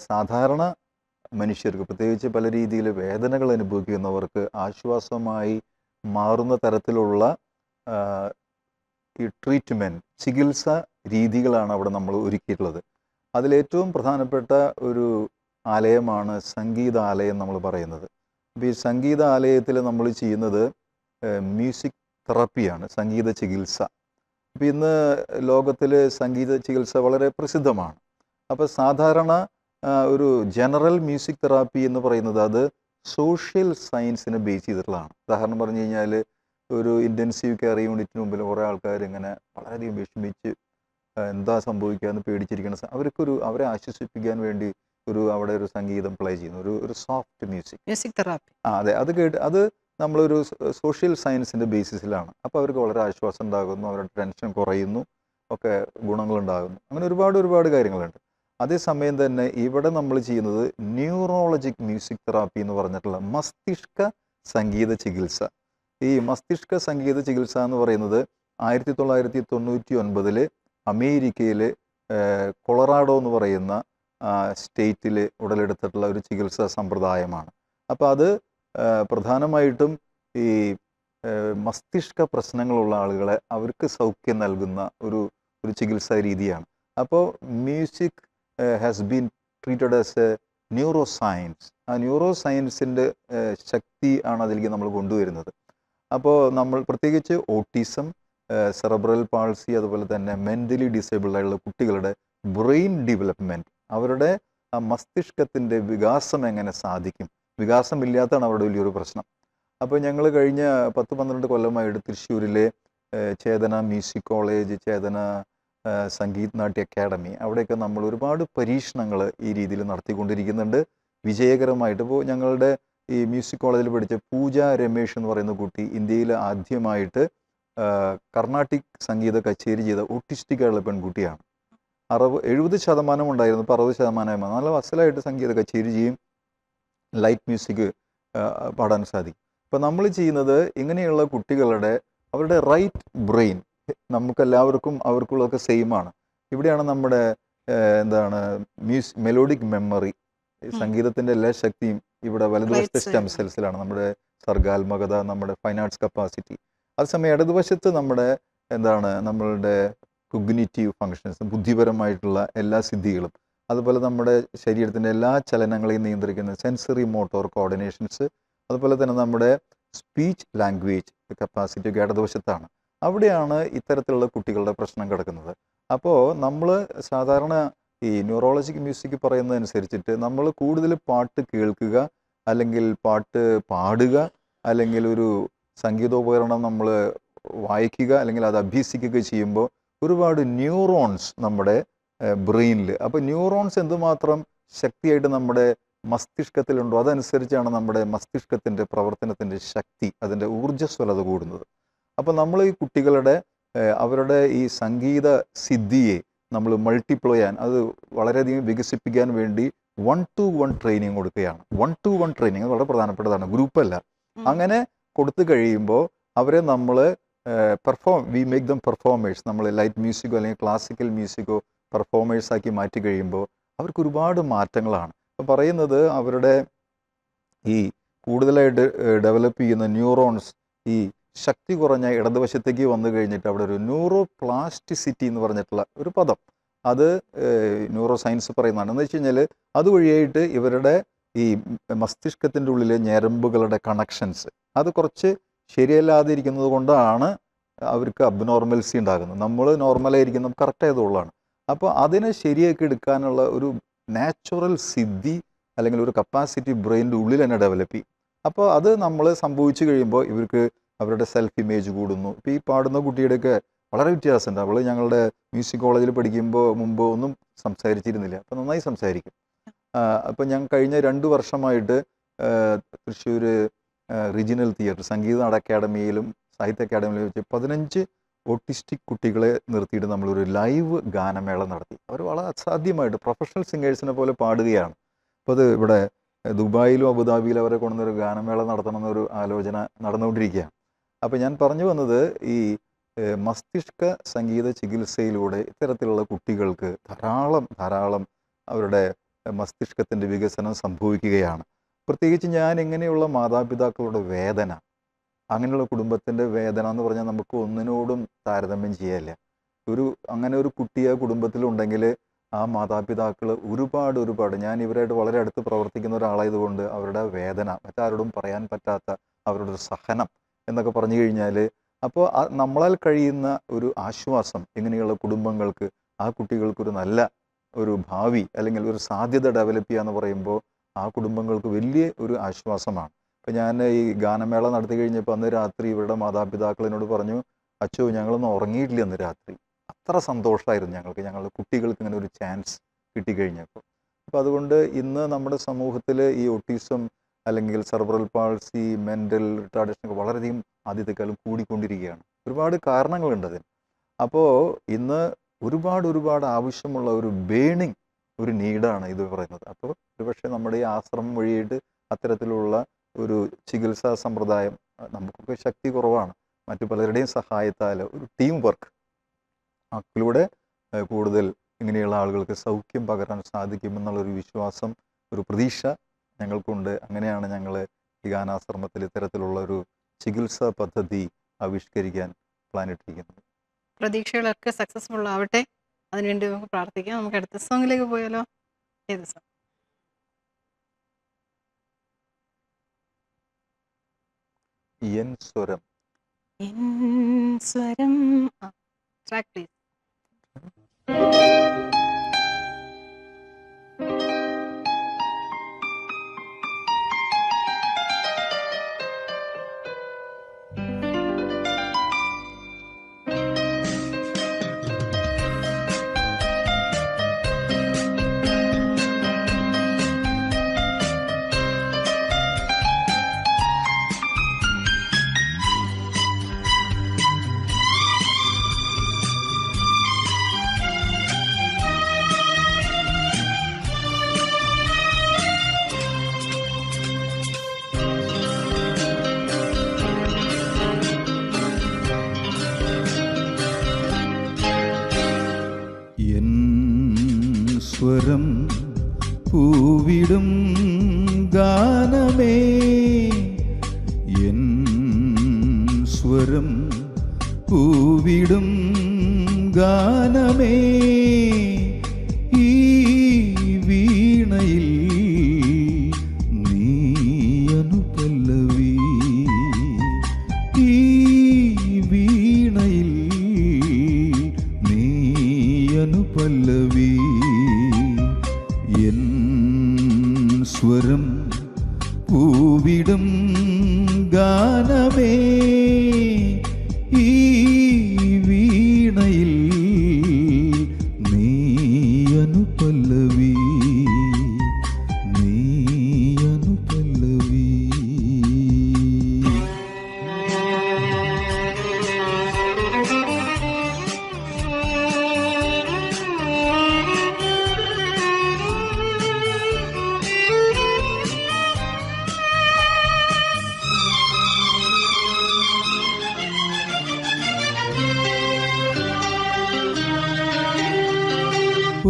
സാധാരണ മനുഷ്യർക്ക്, പ്രത്യേകിച്ച് പല രീതിയിൽ വേദനകൾ അനുഭവിക്കുന്നവർക്ക് ആശ്വാസമായി മാറുന്ന തരത്തിലുള്ള ഈ ട്രീറ്റ്മെൻറ്റ്, ചികിത്സ രീതികളാണ് അവിടെ നമ്മൾ ഒരുക്കിയിട്ടുള്ളത്. അതിലേറ്റവും പ്രധാനപ്പെട്ട ഒരു ആലയമാണ് സംഗീതാലയം നമ്മൾ പറയുന്നത്. അപ്പോൾ ഈ സംഗീതാലയത്തിൽ നമ്മൾ ചെയ്യുന്നത് മ്യൂസിക് തെറാപ്പിയാണ്, സംഗീത ചികിത്സ. അപ്പോൾ ഇന്ന് ലോകത്തിൽ സംഗീത ചികിത്സ വളരെ പ്രസിദ്ധമാണ്. അപ്പോൾ സാധാരണ ഒരു ജനറൽ മ്യൂസിക് തെറാപ്പി എന്ന് പറയുന്നത് അത് സോഷ്യൽ സയൻസിനെ ബേസ് ചെയ്തിട്ടുള്ളതാണ്. ഉദാഹരണം പറഞ്ഞു കഴിഞ്ഞാൽ ഒരു ഇൻറ്റൻസീവ് കെയർ യൂണിറ്റിന് മുമ്പിൽ കുറേ ആൾക്കാർ ഇങ്ങനെ വളരെയധികം വിഷമിച്ച് എന്താ സംഭവിക്കാമെന്ന് പേടിച്ചിരിക്കുന്ന അവരെ ആശ്വസിപ്പിക്കാൻ വേണ്ടി അവിടെ ഒരു സംഗീതം പ്ലേ ചെയ്യുന്നു, ഒരു സോഫ്റ്റ് മ്യൂസിക് തെറാപ്പി. അതെ, അത് നമ്മളൊരു സോഷ്യൽ സയൻസിൻ്റെ ബേസിസിലാണ്. അപ്പോൾ അവർക്ക് വളരെ ആശ്വാസം ഉണ്ടാകുന്നു, അവരുടെ ടെൻഷൻ കുറയുന്നു, ഒക്കെ ഗുണങ്ങളുണ്ടാകുന്നു. അങ്ങനെ ഒരുപാട് കാര്യങ്ങളുണ്ട്. അതേസമയം തന്നെ ഇവിടെ നമ്മൾ ചെയ്യുന്നത് ന്യൂറോളജിക് മ്യൂസിക് തെറാപ്പി എന്ന് പറഞ്ഞിട്ടുള്ള മസ്തിഷ്ക സംഗീത ചികിത്സ. ഈ മസ്തിഷ്ക സംഗീത ചികിത്സ എന്ന് പറയുന്നത് 1999 അമേരിക്കയിൽ കൊളറാഡോ എന്ന് പറയുന്ന സ്റ്റേറ്റിൽ ഉടലെടുത്തിട്ടുള്ള ഒരു ചികിത്സാ സമ്പ്രദായമാണ്. അപ്പോൾ അത് പ്രധാനമായിട്ടും ഈ മസ്തിഷ്ക പ്രശ്നങ്ങളുള്ള ആളുകളെ അവർക്ക് സൗഖ്യം നൽകുന്ന ഒരു ചികിത്സാ രീതിയാണ്. അപ്പോൾ music has been treated as A neuro science. ആ ന്യൂറോ സയൻസിൻ്റെ ശക്തി ആണ് അതിലേക്ക് നമ്മൾ കൊണ്ടുവരുന്നത്. അപ്പോൾ നമ്മൾ പ്രത്യേകിച്ച് ഓട്ടിസം, സെറബ്രൽ പാൾസി, അതുപോലെ തന്നെ മെൻ്റലി ഡിസേബിൾഡ് ആയിട്ടുള്ള കുട്ടികളുടെ ബ്രെയിൻ ഡെവലപ്മെൻറ്റ്, അവരുടെ ആ മസ്തിഷ്കത്തിൻ്റെ വികാസം എങ്ങനെ സാധിക്കും, വികാസമില്ലാത്തതാണ് അവരുടെ വലിയൊരു പ്രശ്നം. അപ്പോൾ ഞങ്ങൾ കഴിഞ്ഞ 10-12 കൊല്ലമായിട്ട് തൃശ്ശൂരിലെ ചേതന മ്യൂസിക് കോളേജ്, ചേതന സംഗീത് നാട്യ അക്കാഡമി, അവിടെയൊക്കെ നമ്മൾ ഒരുപാട് പരീക്ഷണങ്ങൾ ഈ രീതിയിൽ നടത്തിക്കൊണ്ടിരിക്കുന്നുണ്ട് വിജയകരമായിട്ട്. ഇപ്പോൾ ഞങ്ങളുടെ ഈ മ്യൂസിക് കോളേജിൽ പഠിച്ച പൂജ രമേഷ് എന്ന് പറയുന്ന കുട്ടി ഇന്ത്യയിൽ ആദ്യമായിട്ട് കർണാട്ടിക് സംഗീത കച്ചേരി ചെയ്ത ഓട്ടിസ്റ്റിക് ആയുള്ള പെൺകുട്ടിയാണ്. 70% ഉണ്ടായിരുന്നു, ഇപ്പോൾ 60%. നല്ല അസലായിട്ട് സംഗീത കച്ചേരി ചെയ്യും, ലൈറ്റ് മ്യൂസിക് പാടാൻ സാധിക്കും. ഇപ്പോൾ നമ്മൾ ചെയ്യുന്നത് ഇങ്ങനെയുള്ള കുട്ടികളുടെ അവരുടെ റൈറ്റ് ബ്രെയിൻ, നമുക്കെല്ലാവർക്കും അവർക്കുള്ളതൊക്കെ സെയിമാണ്. ഇവിടെയാണ് നമ്മുടെ എന്താണ് മെലോഡിക് മെമ്മറി, സംഗീതത്തിൻ്റെ എല്ലാ ശക്തിയും ഇവിടെ വലതുവശത്തെ സ്റ്റെം സെൽസിലാണ്. നമ്മുടെ സർഗാത്മകത, നമ്മുടെ ഫൈൻ ആർട്സ് കപ്പാസിറ്റി. അതേസമയം ഇടതുവശത്ത് നമ്മുടെ എന്താണ് നമ്മളുടെ കൊഗ്നിറ്റീവ് ഫങ്ഷൻസ്, ബുദ്ധിപരമായിട്ടുള്ള എല്ലാ സിദ്ധികളും, അതുപോലെ നമ്മുടെ ശരീരത്തിൻ്റെ എല്ലാ ചലനങ്ങളെയും നിയന്ത്രിക്കുന്ന സെൻസറി മോട്ടോർ കോർഡിനേഷൻസ്, അതുപോലെ തന്നെ നമ്മുടെ സ്പീച്ച് ലാംഗ്വേജ് കപ്പാസിറ്റി ഒക്കെ ഇടതുവശത്താണ്. അവിടെയാണ് ഇത്തരത്തിലുള്ള കുട്ടികളുടെ പ്രശ്നം കിടക്കുന്നത്. അപ്പോൾ നമ്മൾ സാധാരണ ഈ ന്യൂറോളജിക് മ്യൂസിക് പറയുന്നതനുസരിച്ചിട്ട് നമ്മൾ കൂടുതൽ പാട്ട് കേൾക്കുക, അല്ലെങ്കിൽ പാട്ട് പാടുക, അല്ലെങ്കിൽ ഒരു സംഗീതോപകരണം നമ്മൾ വായിക്കുക, അല്ലെങ്കിൽ അത് അഭ്യസിക്കുക ചെയ്യുമ്പോൾ ഒരുപാട് ന്യൂറോൺസ് നമ്മുടെ ബ്രെയിനിൽ, അപ്പോൾ ന്യൂറോൺസ് എന്തുമാത്രം ശക്തിയായിട്ട് നമ്മുടെ മസ്തിഷ്കത്തിലുണ്ടോ അതനുസരിച്ചാണ് നമ്മുടെ മസ്തിഷ്കത്തിൻ്റെ പ്രവർത്തനത്തിൻ്റെ ശക്തി, അതിൻ്റെ ഊർജ്ജസ്വലത കൂടുന്നത്. അപ്പോൾ നമ്മൾ ഈ കുട്ടികളുടെ അവരുടെ ഈ സംഗീത സിദ്ധിയെ നമ്മൾ മൾട്ടിപ്ലൈ ചെയ്യാൻ, അത് വളരെയധികം വികസിപ്പിക്കാൻ വേണ്ടി 1-to-1 ട്രെയിനിങ് കൊടുക്കുകയാണ്. 1-to-1 ട്രെയിനിങ് അത് വളരെ പ്രധാനപ്പെട്ടതാണ്, ഗ്രൂപ്പല്ല. അങ്ങനെ കൊടുത്തു കഴിയുമ്പോൾ അവരെ നമ്മൾ വി മേക്ക് ദം പെർഫോമേഴ്സ്. നമ്മൾ ലൈറ്റ് മ്യൂസിക്കോ അല്ലെങ്കിൽ ക്ലാസിക്കൽ മ്യൂസിക്കോ പെർഫോമേഴ്സാക്കി മാറ്റി കഴിയുമ്പോൾ അവർക്ക് ഒരുപാട് മാറ്റങ്ങളാണ്. അപ്പോൾ പറയുന്നത് അവരുടെ ഈ കൂടുതലായിട്ട് ഡെവലപ്പ് ചെയ്യുന്ന ന്യൂറോൺസ് ഈ ശക്തി കുറഞ്ഞ ഇടതുവശത്തേക്ക് വന്നു കഴിഞ്ഞിട്ട് അവിടെ ഒരു ന്യൂറോ പ്ലാസ്റ്റിസിറ്റി എന്ന് പറഞ്ഞിട്ടുള്ള ഒരു പദം, അത് ന്യൂറോ സയൻസ് പറയുന്നതാണ്. എന്ന് വെച്ച് കഴിഞ്ഞാൽ അതുവഴിയായിട്ട് ഇവരുടെ ഈ മസ്തിഷ്കത്തിൻ്റെ ഉള്ളിലെ ഞരമ്പുകളുടെ കണക്ഷൻസ് അത് കുറച്ച് ശരിയല്ലാതിരിക്കുന്നത് കൊണ്ടാണ് അവർക്ക് അബ്നോർമൽസി ഉണ്ടാകുന്നത്. നമ്മൾ നോർമലായിരിക്കും, കറക്റ്റ് ആയതുള്ളതാണ്. അപ്പോൾ അതിനെ ശരിയാക്കി എടുക്കാനുള്ള ഒരു നാച്ചുറൽ സിദ്ധി അല്ലെങ്കിൽ ഒരു കപ്പാസിറ്റി ബ്രെയിനിൻ്റെ ഉള്ളിൽ തന്നെ ഡെവലപ്പ് ചെയ്യും. അപ്പോൾ അത് നമ്മൾ സംഭവിച്ചു കഴിയുമ്പോൾ ഇവർക്ക് അവരുടെ സെൽഫ് ഇമേജ് കൂടുന്നു. ഇപ്പോൾ ഈ പാടുന്ന കുട്ടിയുടെയൊക്കെ വളരെ വ്യത്യാസമുണ്ട്. അവൾ ഞങ്ങളുടെ മ്യൂസിക് കോളേജിൽ പഠിക്കുമ്പോൾ മുമ്പ് ഒന്നും സംസാരിച്ചിരുന്നില്ല, അപ്പോൾ നന്നായി സംസാരിക്കും. അപ്പോൾ ഞാൻ കഴിഞ്ഞ 2 വർഷമായിട്ട് തൃശ്ശൂർ റീജിയണൽ തിയേറ്റർ സംഗീത അക്കാഡമിയിലും സാഹിത്യ അക്കാഡമിയിലും വെച്ച് 15 ഓട്ടിസ്റ്റിക് കുട്ടികളെ നിർത്തിയിട്ട് നമ്മളൊരു ലൈവ് ഗാനമേള നടത്തി. അവർ വളരെ അസാധ്യമായിട്ട് പ്രൊഫഷണൽ സിംഗേഴ്സിനെ പോലെ പാടുകയാണ്. അപ്പോൾ അത് ഇവിടെ ദുബായിലും അബുദാബിയിലും അവരെ കൊണ്ടുവന്നൊരു ഗാനമേള നടത്തണമെന്നൊരു ആലോചന നടന്നുകൊണ്ടിരിക്കുകയാണ്. അപ്പോൾ ഞാൻ പറഞ്ഞു വന്നത് ഈ മസ്തിഷ്ക സംഗീത ചികിത്സയിലൂടെ ഇത്തരത്തിലുള്ള കുട്ടികൾക്ക് ധാരാളം അവരുടെ മസ്തിഷ്കത്തിൻ്റെ വികസനം സംഭവിക്കുകയാണ്. പ്രത്യേകിച്ച് ഞാൻ ഇങ്ങനെയുള്ള മാതാപിതാക്കളുടെ വേദന, അങ്ങനെയുള്ള കുടുംബത്തിൻ്റെ വേദന എന്ന് പറഞ്ഞാൽ നമുക്ക് ഒന്നിനോടും താരതമ്യം ചെയ്യാനില്ല. അങ്ങനെ ഒരു കുട്ടി ആ കുടുംബത്തിലുണ്ടെങ്കിൽ ആ മാതാപിതാക്കൾ ഒരുപാട് ഞാൻ ഇവരായിട്ട് വളരെ അടുത്ത് പ്രവർത്തിക്കുന്ന ഒരാളായതുകൊണ്ട് അവരുടെ വേദന, മറ്റാരോടും പറയാൻ പറ്റാത്ത അവരുടെ ഒരു സഹനം എന്നൊക്കെ പറഞ്ഞു കഴിഞ്ഞാൽ, അപ്പോൾ നമ്മളാൽ കഴിയുന്ന ഒരു ആശ്വാസം ഇങ്ങനെയുള്ള കുടുംബങ്ങൾക്ക്, ആ കുട്ടികൾക്കൊരു നല്ല ഒരു ഭാവി അല്ലെങ്കിൽ ഒരു സാധ്യത ഡെവലപ്പ് ചെയ്യുക എന്ന് പറയുമ്പോൾ ആ കുടുംബങ്ങൾക്ക് വലിയ ഒരു ആശ്വാസമാണ്. അപ്പോൾ ഞാൻ ഈ ഗാനമേള നടത്തി കഴിഞ്ഞപ്പോൾ അന്ന് രാത്രി ഇവരുടെ മാതാപിതാക്കൾ എന്നോട് പറഞ്ഞു, അച്ചോ ഞങ്ങളൊന്നും ഉറങ്ങിയിട്ടില്ല അന്ന് രാത്രി, അത്ര സന്തോഷമായിരുന്നു ഞങ്ങളുടെ കുട്ടികൾക്ക് ഇങ്ങനെ ഒരു ചാൻസ് കിട്ടിക്കഴിഞ്ഞപ്പോൾ. അപ്പോൾ അതുകൊണ്ട് ഇന്ന് നമ്മുടെ സമൂഹത്തിൽ ഈ ഓട്ടിസം അല്ലെങ്കിൽ സെർബ്രൽ പാൾസി, മെൻ്റൽ റിട്ടാർഡേഷൻ ഒക്കെ വളരെയധികം ആദ്യത്തെക്കാലം കൂടിക്കൊണ്ടിരിക്കുകയാണ്. ഒരുപാട് കാരണങ്ങളുണ്ട് അതിന്. അപ്പോൾ ഇന്ന് ഒരുപാട് ആവശ്യമുള്ള ഒരു ബേണിംഗ് ഒരു നീഡാണ് ഇത് പറയുന്നത്. അപ്പോൾ ഒരുപക്ഷെ നമ്മുടെ ഈ ആശ്രമം വഴിയായിട്ട് അത്തരത്തിലുള്ള ഒരു ചികിത്സാ സമ്പ്രദായം, നമുക്കൊക്കെ ശക്തി കുറവാണ്, മറ്റു പലരുടെയും സഹായത്താൽ ഒരു ടീം വർക്ക് അതിലൂടെ കൂടുതൽ ഇങ്ങനെയുള്ള ആളുകൾക്ക് സൗഖ്യം പകരാൻ സാധിക്കുമെന്നുള്ളൊരു വിശ്വാസം, ഒരു പ്രതീക്ഷ ഞങ്ങൾക്കുണ്ട്. അങ്ങനെയാണ് ഞങ്ങൾ ഈ ഗാനാശ്രമത്തിൽ ഇത്തരത്തിലുള്ള ഒരു ചികിത്സാ പദ്ധതി ആവിഷ്കരിക്കാൻ പ്ലാനിട്ടിരിക്കുന്നത്. പ്രതീക്ഷകളൊക്കെ സക്സസ്ഫുൾ ആവട്ടെ, അതിനുവേണ്ടി നമുക്ക് പ്രാർത്ഥിക്കാം. നമുക്ക് അടുത്ത സോങ്ങിലേക്ക് പോയാലോ? ഏത് സോങ്? എൻ സ്വരം. എൻ സ്വരം. Track please. സ്വരം പൂവിടും ഗാനമേ എൻ സ്വരം പൂവിടും ഗാനമേ ഈ വീണയിൽ നീ അനുപല്ലവി ഈ വീണയിൽ നീ അനുപല്ലവി എൻ സ്വരം പൂവിടും ഗാനമേ ഈ വീണയിൽ നീ അനുപല്ലവി നീ അനുപല്ലവി.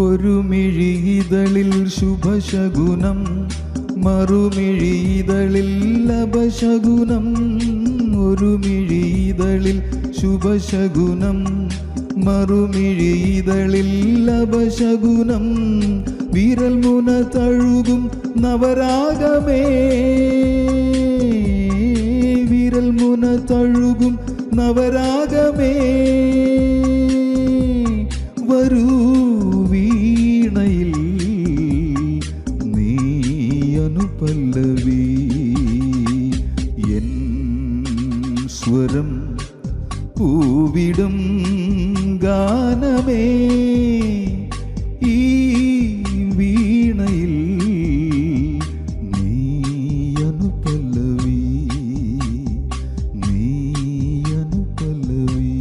ഒരു മിഴിയിതളിൽ ശുഭശകുനം മറുമിഴിയിതളിൽ അപശകുനം ഒരു മിഴിയിതളിൽ ശുഭശകുനം മറുമിഴിയിതളിൽ അപശകുനം വിരൽ മുന തഴുകും നവരാഗമേ വിരൽ മുന തഴുകും നവരാഗമേ വരൂ വീണയിൽ നീ അനുപല്ലവി എൻ സ്വരം പൂവിടും ഗാനമേ ഈ വീണയിൽ നീ അനുപല്ലവി നീ അനുപല്ലവി.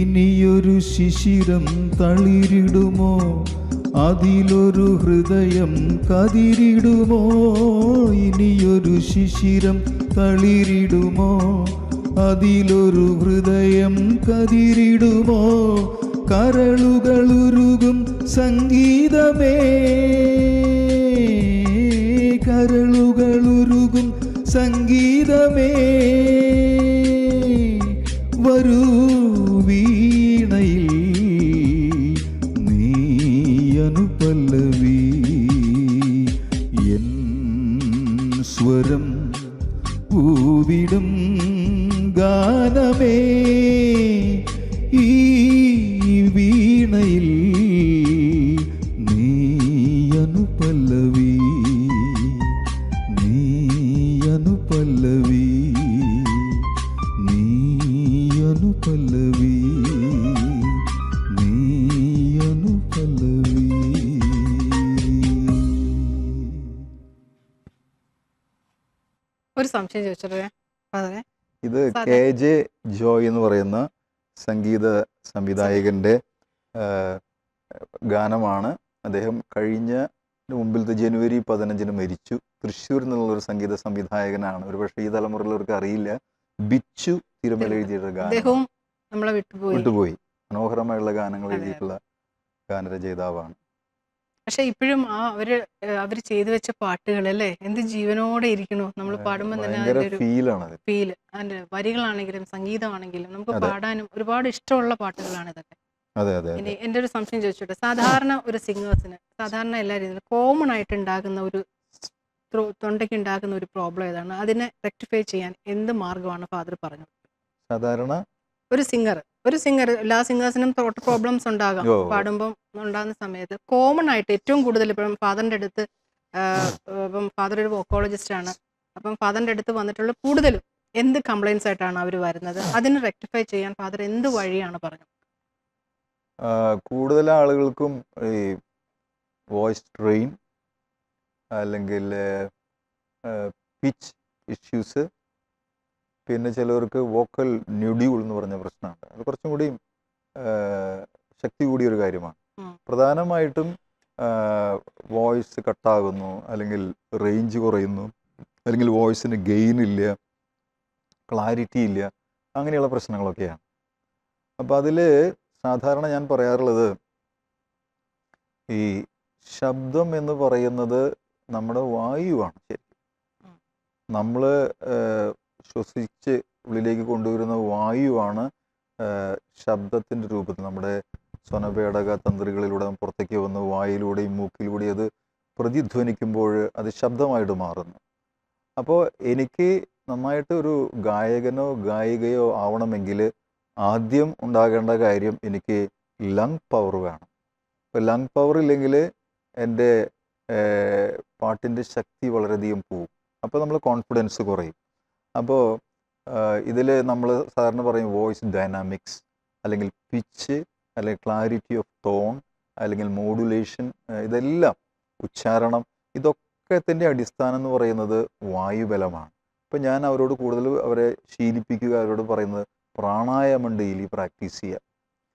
ഇനിയൊരു ശിശിരം തളിരിടുമോ അതിലൊരു ഹൃദയം കതിരിടുമോ ഇനിയൊരു ശിശിരം തളിരിടുമോ അതിലൊരു ഹൃദയം കതിരിടുമോ കരളുകളുരുകും സംഗീതമേ കരളുകളുരുകും സംഗീതമേ വരൂ വീണയിൽ നീ അനുപല്ലവി എൻ സ്വരം പൂവിടും ഗാനമേ ഈ വീണയിൽ നീ അനുപല്ലവി നീ അനുപല്ലവി നീ അനുപല്ലവി നീ അനുപല്ലവി. ഒരു സംശയം ചോദിച്ചോട്ടെ ഫാദറെ? ഇത് കെ ജെ ജോയ് എന്ന് പറയുന്ന സംഗീത സംവിധായകൻ്റെ ഗാനമാണ്. അദ്ദേഹം കഴിഞ്ഞ മുമ്പിലത്തെ ജനുവരി 15 മരിച്ചു. തൃശ്ശൂരിൽ നിന്നുള്ളൊരു സംഗീത സംവിധായകനാണ്. ഒരു പക്ഷേ ഈ തലമുറയിലവർക്ക് അറിയില്ല. ബിച്ചു തിരുമല എഴുതിയിട്ടുള്ള ഗാനം നമ്മളെ വിട്ടുപോയി. മനോഹരമായുള്ള ഗാനങ്ങൾ എഴുതിയിട്ടുള്ള ഗാനരചയിതാവാണ്. പക്ഷെ ഇപ്പോഴും അവര് ചെയ്തു വെച്ച പാട്ടുകൾ അല്ലേ എന്ത് ജീവനോടെ ഇരിക്കണോ നമ്മൾ പാടുമ്പോൾ തന്നെ അതിന്റെ ഒരു ഫീല് അതിന്റെ വരികളാണെങ്കിലും സംഗീതമാണെങ്കിലും നമുക്ക് പാടാനും ഒരുപാട് ഇഷ്ടമുള്ള പാട്ടുകളാണ് ഇതൊക്കെ. ഇനി എൻ്റെ ഒരു സംശയം ചോദിച്ചോട്ടെ, സാധാരണ ഒരു സിംഗേഴ്സിന് സാധാരണ എല്ലാ രീതിയിലും കോമൺ ആയിട്ട് ഉണ്ടാകുന്ന ഒരു തൊണ്ടയ്ക്ക് ഉണ്ടാകുന്ന ഒരു പ്രോബ്ലം ഏതാണ്? അതിനെ റെക്ടിഫൈ ചെയ്യാൻ എന്ത് മാർഗമാണ് ഫാദർ പറഞ്ഞത്? സാധാരണ ഒരു സിംഗർ എല്ലാ സിംഗേഴ്സിനും ത്രോട്ട് പ്രോബ്ലംസ് ഉണ്ടാകാം. പാടുമ്പോൾ ഉണ്ടാകുന്ന സമയത്ത് കോമൺ ആയിട്ട് ഏറ്റവും കൂടുതൽ ഇപ്പം ഫാദറിന്റെ അടുത്ത് ഇപ്പം ഫാദർ ഒരു വോക്കോളജിസ്റ്റ് ആണ്. അപ്പം ഫാദറിന്റെ അടുത്ത് വന്നിട്ടുള്ള കൂടുതലും എന്ത് കംപ്ലൈൻസ് ആയിട്ടാണ് അവർ വരുന്നത്? അതിന് റെക്ടിഫൈ ചെയ്യാൻ ഫാദർ എന്ത് വഴിയാണ് പറഞ്ഞത്? കൂടുതൽ ആളുകൾക്കും ഈ വോയിസ് ട്രെയിൻ അല്ലെങ്കിൽ പിച്ച് ഇഷ്യൂസ്, പിന്നെ ചിലവർക്ക് വോക്കൽ ന്യൂഡ്യൂൾ എന്ന് പറഞ്ഞ പ്രശ്നമുണ്ട്. അത് കുറച്ചും കൂടി പ്രസക്തി കൂടിയ ഒരു കാര്യമാണ്. ഉം. പ്രധാനമായിട്ടും വോയിസ് കട്ടാകുന്നു, അല്ലെങ്കിൽ റേഞ്ച് കുറയുന്നു, അല്ലെങ്കിൽ വോയിസിന് ഗെയിൻ ഇല്ല, ക്ലാരിറ്റി ഇല്ല, അങ്ങനെയുള്ള പ്രശ്നങ്ങളൊക്കെയാണ്. അപ്പോൾ അതിൽ സാധാരണ ഞാൻ പറയാറുള്ളത്, ഈ ശബ്ദം എന്ന് പറയുന്നത് നമ്മുടെ വായുവാണ്. ശരിക്കും നമ്മൾ ശ്വസിച്ച് ഉള്ളിലേക്ക് കൊണ്ടുവരുന്ന വായുവാണ് ശബ്ദത്തിൻ്റെ രൂപത്തിൽ നമ്മുടെ സ്വനപേടക തന്ത്രികളിലൂടെ പുറത്തേക്ക് വന്ന് വായിലൂടെയും മൂക്കിലൂടെയും അത് പ്രതിധ്വനിക്കുമ്പോൾ അത് ശബ്ദമായിട്ട് മാറുന്നു. അപ്പോൾ എനിക്ക് നന്നായിട്ട് ഒരു ഗായകനോ ഗായികയോ ആവണമെങ്കിൽ ആദ്യം ഉണ്ടാകേണ്ട കാര്യം എനിക്ക് ലങ് പവർ വേണം. ഇപ്പോൾ ലങ് പവർ ഇല്ലെങ്കിൽ എൻ്റെ പാട്ടിൻ്റെ ശക്തി വളരെയധികം പോവും. അപ്പോൾ നമ്മൾ കോൺഫിഡൻസ് കുറയും. അപ്പോൾ ഇതിൽ നമ്മൾ സാധാരണ പറയും വോയിസ് ഡൈനാമിക്സ്, അല്ലെങ്കിൽ പിച്ച്, അല്ലെങ്കിൽ ക്ലാരിറ്റി ഓഫ് ടോൺ, അല്ലെങ്കിൽ മോഡുലേഷൻ, ഇതെല്ലാം ഉച്ചാരണം, ഇതൊക്കത്തിൻ്റെ അടിസ്ഥാനം എന്ന് പറയുന്നത് വായുബലമാണ്. ഇപ്പം ഞാൻ അവരോട് കൂടുതൽ അവരെ ശീലിപ്പിക്കുക, അവരോട് പറയുന്നത് പ്രാണായാമം ഡെയിലി പ്രാക്ടീസ് ചെയ്യുക.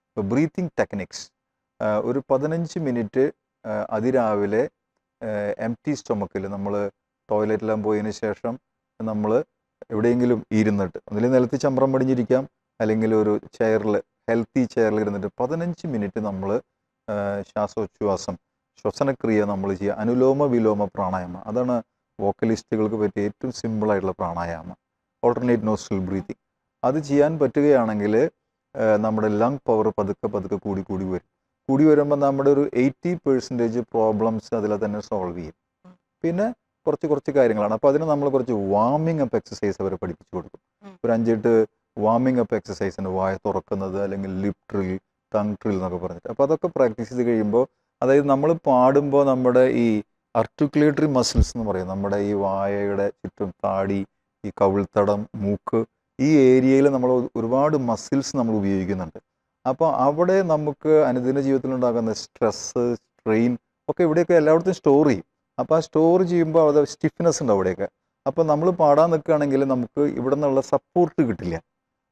ഇപ്പോൾ ബ്രീത്തിങ് ടെക്നിക്സ് ഒരു 15 മിനിറ്റ് അതിരാവിലെ എംപ്റ്റി സ്റ്റൊമക്കിൽ നമ്മൾ ടോയ്ലറ്റിലെല്ലാം പോയതിന് ശേഷം നമ്മൾ എവിടെയെങ്കിലും ഇരുന്നിട്ട്, ഒന്നിൽ നിലത്ത് ചമ്രം പടിഞ്ഞിരിക്കാം, അല്ലെങ്കിൽ ഒരു ചെയറിൽ, ഹെൽത്തി ചെയറിൽ ഇരുന്നിട്ട് 15 മിനിറ്റ് നമ്മൾ ശ്വാസോച്ഛ്വാസം, ശ്വസനക്രിയ നമ്മൾ ചെയ്യുക. അനുലോമ വിലോമ പ്രാണായാമം, അതാണ് വോക്കലിസ്റ്റുകൾക്ക് പറ്റിയ ഏറ്റവും സിമ്പിളായിട്ടുള്ള പ്രാണായാമം. ഓൾട്ടർനേറ്റ് നോസ്ട്രൽ ബ്രീത്തിങ്, അത് ചെയ്യാൻ പറ്റുകയാണെങ്കിൽ നമ്മുടെ ലങ് പവർ പതുക്കെ പതുക്കെ കൂടി വരും. കൂടി വരുമ്പോൾ നമ്മുടെ ഒരു 80% പ്രോബ്ലംസ് അതിൽ തന്നെ സോൾവ് ചെയ്യും. പിന്നെ കുറച്ച് കാര്യങ്ങളാണ്. അപ്പോൾ അതിന് നമ്മൾ കുറച്ച് വാമിംഗ് അപ്പ് എക്സസൈസ് അവരെ പഠിപ്പിച്ചു കൊടുക്കും. ഒരു 5-8 വാമിംഗ് അപ്പ് എക്സസൈസ് ഉണ്ട്, വായ തുറക്കുന്നത്, അല്ലെങ്കിൽ ലിപ് ട്രിൽ, ടങ് ട്രിൽ എന്നൊക്കെ പറഞ്ഞിട്ട്. അപ്പോൾ അതൊക്കെ പ്രാക്ടീസ് ചെയ്ത് കഴിയുമ്പോൾ, അതായത് നമ്മൾ പാടുമ്പോൾ നമ്മുടെ ഈ ആർട്ടിക്കുലേറ്ററി മസിൽസ് എന്ന് പറയും, നമ്മുടെ ഈ വായയുടെ ചുറ്റും താടി, ഈ കവിൾത്തടം, മൂക്ക്, ഈ ഏരിയയിൽ നമ്മൾ ഒരുപാട് മസിൽസ് നമ്മൾ ഉപയോഗിക്കുന്നുണ്ട്. അപ്പോൾ അവിടെ നമുക്ക് അനുദിന ജീവിതത്തിലുണ്ടാകുന്ന സ്ട്രെസ്സ്, സ്ട്രെയിൻ ഒക്കെ ഇവിടെയൊക്കെ എല്ലായിടത്തും സ്റ്റോർ ചെയ്യും. അപ്പോൾ ആ സ്റ്റോർ ചെയ്യുമ്പോൾ അത് സ്റ്റിഫ്നെസ് ഉണ്ട് അവിടെയൊക്കെ. അപ്പോൾ നമ്മൾ പാടാൻ നിൽക്കുകയാണെങ്കിൽ നമുക്ക് ഇവിടെ നിന്നുള്ള സപ്പോർട്ട് കിട്ടില്ല.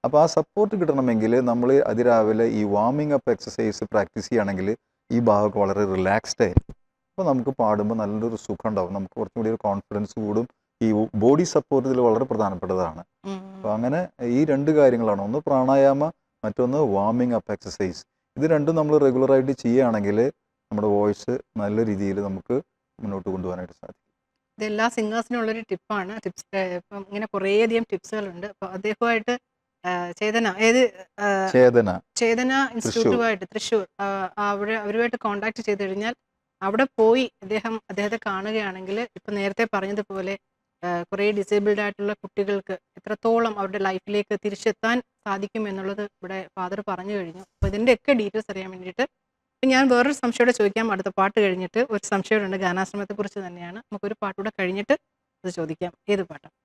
അപ്പോൾ ആ സപ്പോർട്ട് കിട്ടണമെങ്കിൽ നമ്മൾ അതിരാവിലെ ഈ വാമിംഗ് അപ്പ് എക്സസൈസ് പ്രാക്ടീസ് ചെയ്യുകയാണെങ്കിൽ ഈ ഭാഗമൊക്കെ വളരെ റിലാക്സ്ഡ് ആയിരിക്കും. അപ്പോൾ നമുക്ക് പാടുമ്പോൾ നല്ലൊരു സുഖം ഉണ്ടാവും, നമുക്ക് കുറച്ചും കൂടി ഒരു കോൺഫിഡൻസ് കൂടും. ഈ ബോഡി സപ്പോർട്ട് ഇതിൽ വളരെ പ്രധാനപ്പെട്ടതാണ്. അപ്പോൾ അങ്ങനെ ഈ 2 കാര്യങ്ങളാണ്, ഒന്ന് പ്രാണായാമ, മറ്റൊന്ന് വാമിംഗ് അപ്പ് എക്സസൈസ്. ഇത് രണ്ടും നമ്മൾ റെഗുലറായിട്ട് ചെയ്യുകയാണെങ്കിൽ നമ്മുടെ വോയിസ് നല്ല രീതിയിൽ നമുക്ക് മുന്നോട്ട് കൊണ്ടുപോകാനായിട്ട് സാധിക്കും. ഇതെല്ലാ സിംഗേഴ്സിനുള്ളൊരു ടിപ്പാണ്. ഇപ്പം ഇങ്ങനെ കുറേയധികം ടിപ്സുകളുണ്ട്. അപ്പോൾ അദ്ദേഹമായിട്ട് ചേതന ഇൻസ്റ്റിറ്റ്യൂട്ടുമായിട്ട് തൃശ്ശൂർ അവരുമായിട്ട് കോൺടാക്ട് ചെയ്ത് കഴിഞ്ഞാൽ അവിടെ പോയി അദ്ദേഹത്തെ കാണുകയാണെങ്കിൽ, ഇപ്പം നേരത്തെ പറഞ്ഞതുപോലെ കുറേ ഡിസേബിൾഡ് ആയിട്ടുള്ള കുട്ടികൾക്ക് എത്രത്തോളം അവരുടെ ലൈഫിലേക്ക് തിരിച്ചെത്താൻ സാധിക്കും എന്നുള്ളത് ഇവിടെ ഫാദർ പറഞ്ഞു കഴിഞ്ഞു. അപ്പോൾ ഇതിൻ്റെയൊക്കെ ഡീറ്റെയിൽസ് അറിയാൻ വേണ്ടിയിട്ട് ഞാൻ വേറൊരു സംശയോടെ ചോദിക്കാം. അടുത്ത പാട്ട് കഴിഞ്ഞിട്ട് ഒരു സംശയമുണ്ട്, ഗാനാശ്രമത്തെക്കുറിച്ച് തന്നെയാണ്. നമുക്കൊരു പാട്ടുകൂടെ കഴിഞ്ഞിട്ട് അത് ചോദിക്കാം. ഏത് പാട്ടാണ്?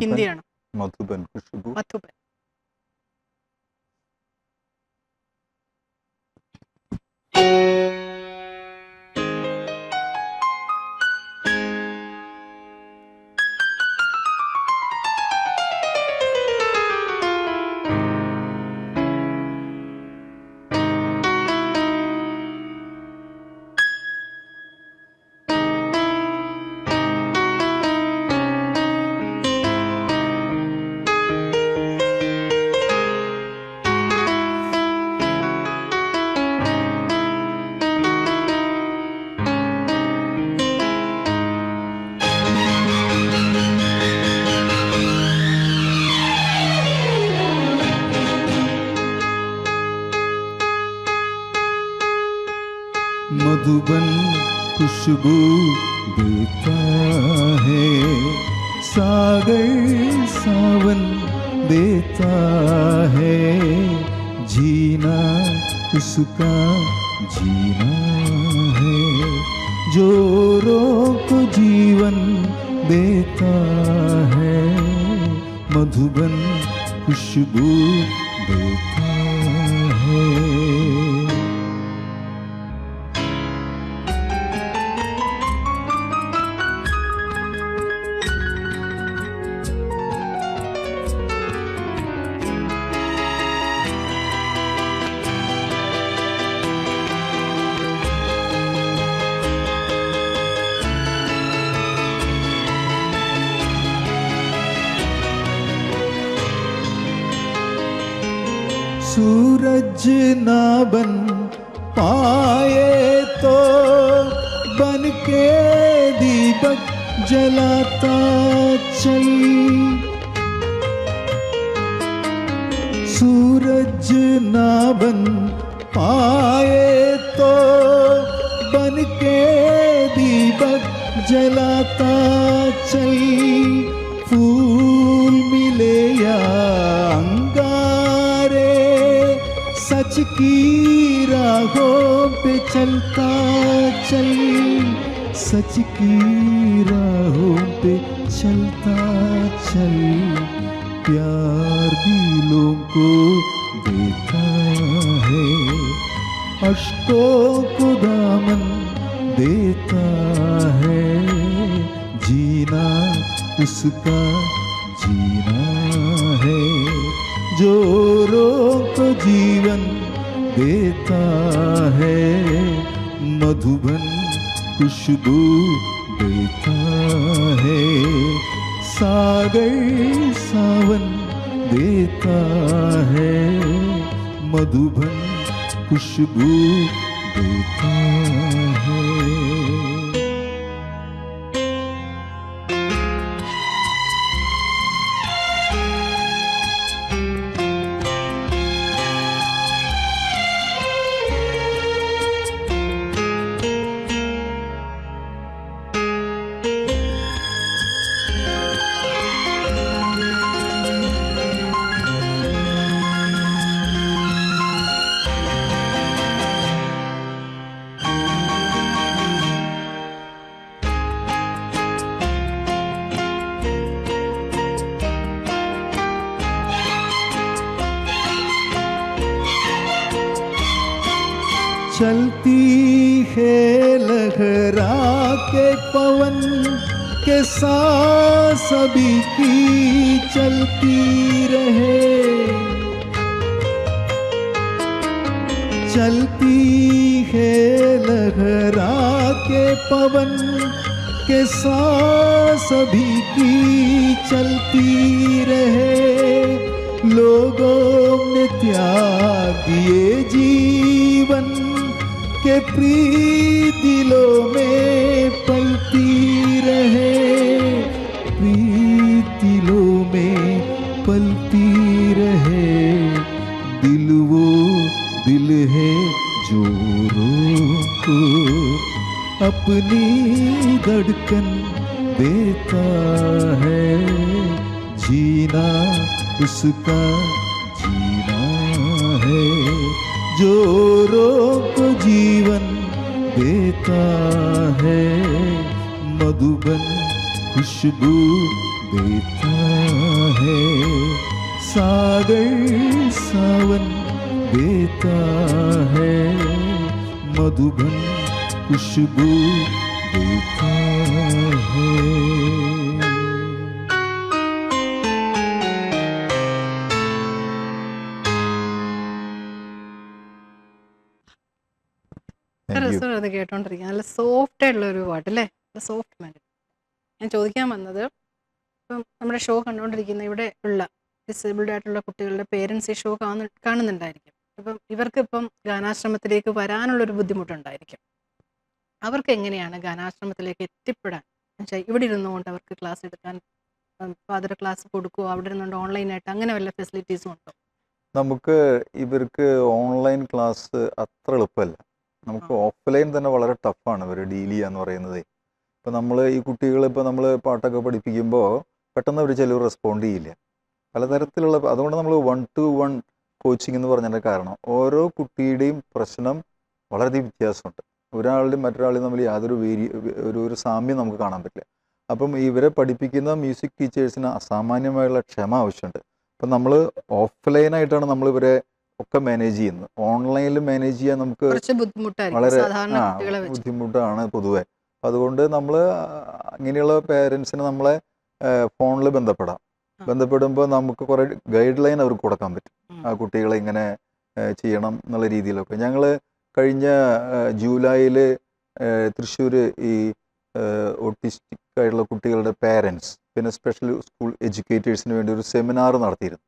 ഹിന്ദിയാണോ? മധുബൻ. मधुबन खुशबू देता है, सागर सावन देता है, जीना उसका जीना है, जोरों को जीवन देता है, मधुबन खुशबू देता है। सूरज ना बन पाए तो बन के दीपक जलाता चल। सूरज ना बन पाए तो बन के दीपक जलाता चल। फूल मिले या अंगारे सच की राहों पे चलता चल। सच की राहों पे चलता चल। प्यार दिलों को देता है, अश्कों को दामन देता है। जीना उसका जीना है, जो को जीवन देता है। मधुबन खुशबू देता है, सागर सावन देता है। मधुबन खुशबू देता है। चलती है लहरा के पवन के साथ सभी की चलती रहे। चलती है लहरा के पवन के साथ सभी की चलती रहे। लोगों ने त्याग दिए जीवन के प्रीत दिलों में पलती रहे। प्रीत दिलों में पलती रहे। दिल वो दिल है जो को अपनी धड़कन देता है। जीना उसका जीना है, जो को जीवन देता है। मधुबन खुशबू देता है, सागर सावन देता है। मधुबन खुशबू देता है। രസമാണ് അത് കേട്ടോണ്ടിരിക്കുക. നല്ല സോഫ്റ്റ് ആയിട്ടുള്ള ഒരു പാട്ട് അല്ലേ, നല്ല സോഫ്റ്റ് മെലഡി. ഞാൻ ചോദിക്കാൻ വന്നത്, ഇപ്പം നമ്മുടെ ഷോ കണ്ടുകൊണ്ടിരിക്കുന്ന ഇവിടെ ഉള്ള ഡിസേബിൾഡ് ആയിട്ടുള്ള കുട്ടികളുടെ പേരൻസ് ഈ ഷോ കാണുന്നുണ്ടായിരിക്കും. അപ്പം ഇവർക്ക് ഇപ്പം ഗാനാശ്രമത്തിലേക്ക് വരാനുള്ളൊരു ബുദ്ധിമുട്ടുണ്ടായിരിക്കും. അവർക്ക് എങ്ങനെയാണ് ഗാനാശ്രമത്തിലേക്ക് എത്തിപ്പെടാൻ? എന്നുവെച്ചാൽ ഇവിടെ ഇരുന്നുകൊണ്ട് അവർക്ക് ക്ലാസ് എടുക്കാൻ ഫാദർ ക്ലാസ് കൊടുക്കുമോ, അവിടെ ഇരുന്നുകൊണ്ട് ഓൺലൈനായിട്ട് അങ്ങനെ വല്ല ഫെസിലിറ്റീസും ഉണ്ടോ? നമുക്ക് ഇവർക്ക് ഓൺലൈൻ ക്ലാസ് അത്ര എളുപ്പമല്ല. നമുക്ക് ഓഫ്ലൈൻ തന്നെ വളരെ ടഫാണ് ഇവർ ഡീൽ ചെയ്യുക എന്ന് പറയുന്നത്. ഇപ്പോൾ നമ്മൾ ഈ കുട്ടികളെ ഇപ്പോൾ നമ്മൾ പാട്ടൊക്കെ പഠിപ്പിക്കുമ്പോൾ പെട്ടെന്ന് അവർ ചിലർ റെസ്പോണ്ട് ചെയ്യില്ല. പലതരത്തിലുള്ള, അതുകൊണ്ട് നമ്മൾ 1-to-1 കോച്ചിങ് എന്ന് പറഞ്ഞതിൻ്റെ കാരണം ഓരോ കുട്ടിയുടെയും പ്രശ്നം വളരെയധികം വ്യത്യാസമുണ്ട്. ഒരാളുടെയും മറ്റൊരാളുടെയും തമ്മിൽ യാതൊരു ഒരു സാമ്യം നമുക്ക് കാണാൻ പറ്റില്ല. അപ്പം ഇവരെ പഠിപ്പിക്കുന്ന മ്യൂസിക് ടീച്ചേഴ്സിന് അസാമാന്യമായുള്ള ക്ഷമ ആവശ്യമുണ്ട്. അപ്പം നമ്മൾ ഓഫ്ലൈനായിട്ടാണ് നമ്മൾ ഇവരെ ഒക്കെ മാനേജ് ചെയ്യുന്നത്. ഓൺലൈനിൽ മാനേജ് ചെയ്യാൻ നമുക്ക് വളരെ ബുദ്ധിമുട്ടാണ് പൊതുവെ. അതുകൊണ്ട് നമ്മൾ ഇങ്ങനെയുള്ള പേരൻസിന് നമ്മളെ ഫോണിൽ ബന്ധപ്പെടുമ്പോൾ നമുക്ക് കുറേ ഗൈഡ് ലൈൻ അവർക്ക് കൊടുക്കാൻ പറ്റും. ആ കുട്ടികളെ ഇങ്ങനെ ചെയ്യണം എന്നുള്ള രീതിയിലൊക്കെ. ഞങ്ങൾ കഴിഞ്ഞ ജൂലൈയിൽ തൃശ്ശൂർ ഈ ഓട്ടിസ്റ്റിക് ആയിട്ടുള്ള കുട്ടികളുടെ പേരൻസ് പിന്നെ സ്പെഷ്യൽ സ്കൂൾ എഡ്യൂക്കേറ്റേഴ്സിന് വേണ്ടി ഒരു സെമിനാർ നടത്തിയിരുന്നു.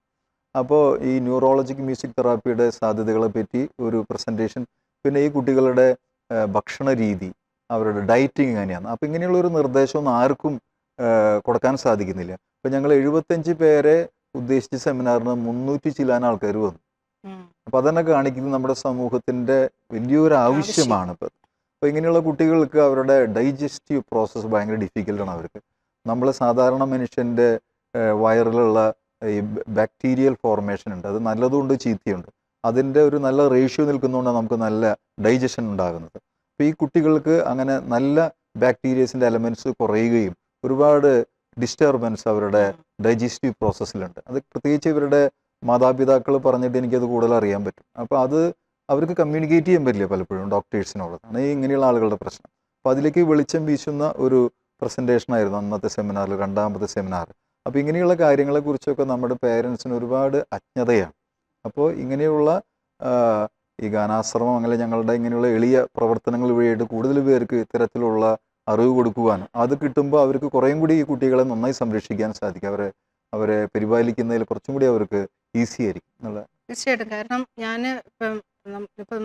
അപ്പോൾ ഈ ന്യൂറോളജിക് മ്യൂസിക് തെറാപ്പിയുടെ സാധ്യതകളെ പറ്റി ഒരു പ്രസൻറ്റേഷൻ, പിന്നെ ഈ കുട്ടികളുടെ ഭക്ഷണ രീതി, അവരുടെ ഡയറ്റിങ് എങ്ങനെയാണ്, അപ്പോൾ ഇങ്ങനെയുള്ളൊരു നിർദ്ദേശമൊന്നും ആർക്കും കൊടുക്കാൻ സാധിക്കുന്നില്ല. അപ്പോൾ ഞങ്ങൾ 75 പേരെ ഉദ്ദേശിച്ച സെമിനാറിന് 300 ചില്ലാൻ ആൾക്കാർ വന്നു. അപ്പോൾ അതന്നെ കാണിക്കുന്നത് നമ്മുടെ സമൂഹത്തിൻ്റെ വലിയൊരു ആവശ്യമാണ് ഇപ്പോൾ. അപ്പോൾ ഇങ്ങനെയുള്ള കുട്ടികൾക്ക് അവരുടെ ഡൈജസ്റ്റീവ് പ്രോസസ്സ് ഭയങ്കര ഡിഫിക്കൽട്ടാണ് അവർക്ക്. നമ്മൾ സാധാരണ മനുഷ്യൻ്റെ വയറിലുള്ള ഈ ബാക്ടീരിയൽ ഫോർമേഷൻ ഉണ്ട്, അത് നല്ലതുകൊണ്ട് ചീത്തയുണ്ട്. അതിൻ്റെ ഒരു നല്ല റേഷ്യോ നിൽക്കുന്നതുകൊണ്ടാണ് നമുക്ക് നല്ല ഡൈജഷൻ ഉണ്ടാകുന്നത്. അപ്പോൾ ഈ കുട്ടികൾക്ക് അങ്ങനെ നല്ല ബാക്ടീരിയസിൻ്റെ എലമെൻറ്റ്സ് കുറയുകയും ഒരുപാട് ഡിസ്റ്റർബൻസ് അവരുടെ ഡൈജസ്റ്റീവ് പ്രോസസ്സിലുണ്ട്. അത് പ്രത്യേകിച്ച് ഇവരുടെ മാതാപിതാക്കൾ പറഞ്ഞിട്ട് എനിക്കത് കൂടുതൽ അറിയാൻ പറ്റും. അപ്പോൾ അത് അവർക്ക് കമ്മ്യൂണിക്കേറ്റ് ചെയ്യാൻ പറ്റില്ല പലപ്പോഴും ഡോക്ടേഴ്സിനോടാണ് ഈ ഇങ്ങനെയുള്ള ആളുകളുടെ പ്രശ്നം. അപ്പോൾ അതിലേക്ക് വെളിച്ചം വീശുന്ന ഒരു പ്രസൻറ്റേഷനായിരുന്നു അന്നത്തെ സെമിനാറിൽ, രണ്ടാമത്തെ സെമിനാർ. അപ്പോൾ ഇങ്ങനെയുള്ള കാര്യങ്ങളെക്കുറിച്ചൊക്കെ നമ്മുടെ പേരൻസിന് ഒരുപാട് അജ്ഞതയാണ്. അപ്പോൾ ഇങ്ങനെയുള്ള ഈ ഗാനാശ്രമം അങ്ങനെ ഞങ്ങളുടെ ഇങ്ങനെയുള്ള എളിയ പ്രവർത്തനങ്ങൾ വഴിയായിട്ട് കൂടുതൽ പേർക്ക് ഇത്തരത്തിലുള്ള അറിവ് കൊടുക്കുവാനും അത് കിട്ടുമ്പോൾ അവർക്ക് കുറേയും കൂടി ഈ കുട്ടികളെ നന്നായി സംരക്ഷിക്കാൻ സാധിക്കും. അവരെ പരിപാലിക്കുന്നതിൽ കുറച്ചും കൂടി അവർക്ക് ഈസി ആയിരിക്കും എന്നുള്ള. തീർച്ചയായിട്ടും. കാരണം ഞാൻ ഇപ്പം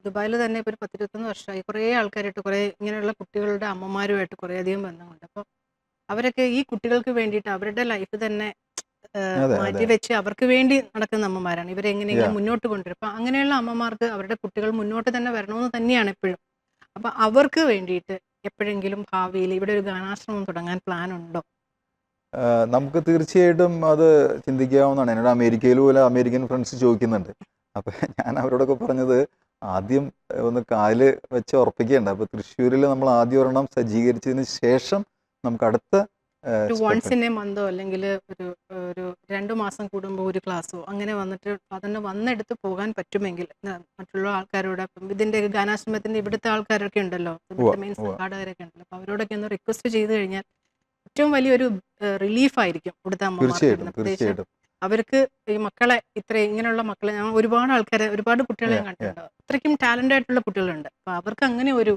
ദുബായിൽ തന്നെ ഇപ്പോൾ ഒരു 10-21 വർഷമായി കുറേ ആൾക്കാരായിട്ട് കുറേ ഇങ്ങനെയുള്ള കുട്ടികളുടെ അമ്മമാരുമായിട്ട് കുറേയധികം ബന്ധമുണ്ട്. അപ്പോൾ അവരൊക്കെ ഈ കുട്ടികൾക്ക് വേണ്ടിയിട്ട് അവരുടെ ലൈഫ് തന്നെ മാറ്റി വെച്ച് അവർക്ക് വേണ്ടി നടക്കുന്ന അമ്മമാരാണ്. ഇവരെങ്ങനെയെങ്കിലും മുന്നോട്ട് കൊണ്ടുവരും. അപ്പം അങ്ങനെയുള്ള അമ്മമാർക്ക് അവരുടെ കുട്ടികൾ മുന്നോട്ട് തന്നെ വരണമെന്ന് തന്നെയാണ് എപ്പോഴും. അപ്പം അവർക്ക് വേണ്ടിയിട്ട് എപ്പോഴെങ്കിലും ഭാവിയിൽ ഇവിടെ ഒരു ഗാനാശ്രമം തുടങ്ങാൻ പ്ലാൻ ഉണ്ടോ? നമുക്ക് തീർച്ചയായിട്ടും അത് ചിന്തിക്കാവുന്നതാണ്. എന്നോട് അമേരിക്കയിൽ പോലെ അമേരിക്കൻ ഫ്രണ്ട്സ് ചോദിക്കുന്നുണ്ട്. അപ്പം ഞാൻ അവരോടൊക്കെ പറഞ്ഞത് ആദ്യം ഒന്ന് കാല് വെച്ച് ഉറപ്പിക്കേണ്ട. അപ്പോൾ തൃശ്ശൂരിൽ നമ്മൾ ആദ്യം ഒരെണ്ണം സജ്ജീകരിച്ചതിന് ശേഷം നമുക്ക് അടുത്ത വൺസ് ഇൻ എ മന്തോ അല്ലെങ്കിൽ ഒരു 2 മാസം കൂടുമ്പോൾ ഒരു ക്ലാസ്സോ അങ്ങനെ വന്നിട്ട് അതന്നെ വന്നെടുത്ത് പോകാൻ പറ്റുമെങ്കിൽ മറ്റുള്ള ആൾക്കാരോട്, ഇതിൻ്റെ ഗാനാശ്രമത്തിൻ്റെ ഇവിടുത്തെ ആൾക്കാരൊക്കെ ഉണ്ടല്ലോ, മെയിൻ സംഘാടകരൊക്കെ ഉണ്ടല്ലോ, അപ്പോൾ അവരോടൊക്കെ ഒന്ന് റിക്വസ്റ്റ് ചെയ്ത് കഴിഞ്ഞാൽ ഏറ്റവും വലിയൊരു റിലീഫായിരിക്കും ഇവിടുത്തെ അമ്മമാർക്ക്. പ്രത്യേകിച്ച് അവർക്ക് ഈ മക്കളെ ഇങ്ങനെയുള്ള മക്കളെ ഞാൻ ഒരുപാട് കുട്ടികളെ കണ്ടിട്ടുണ്ട്. അത്രയ്ക്കും ടാലൻ്റ് ആയിട്ടുള്ള കുട്ടികളുണ്ട്. അപ്പോൾ അവർക്ക് അങ്ങനെ ഒരു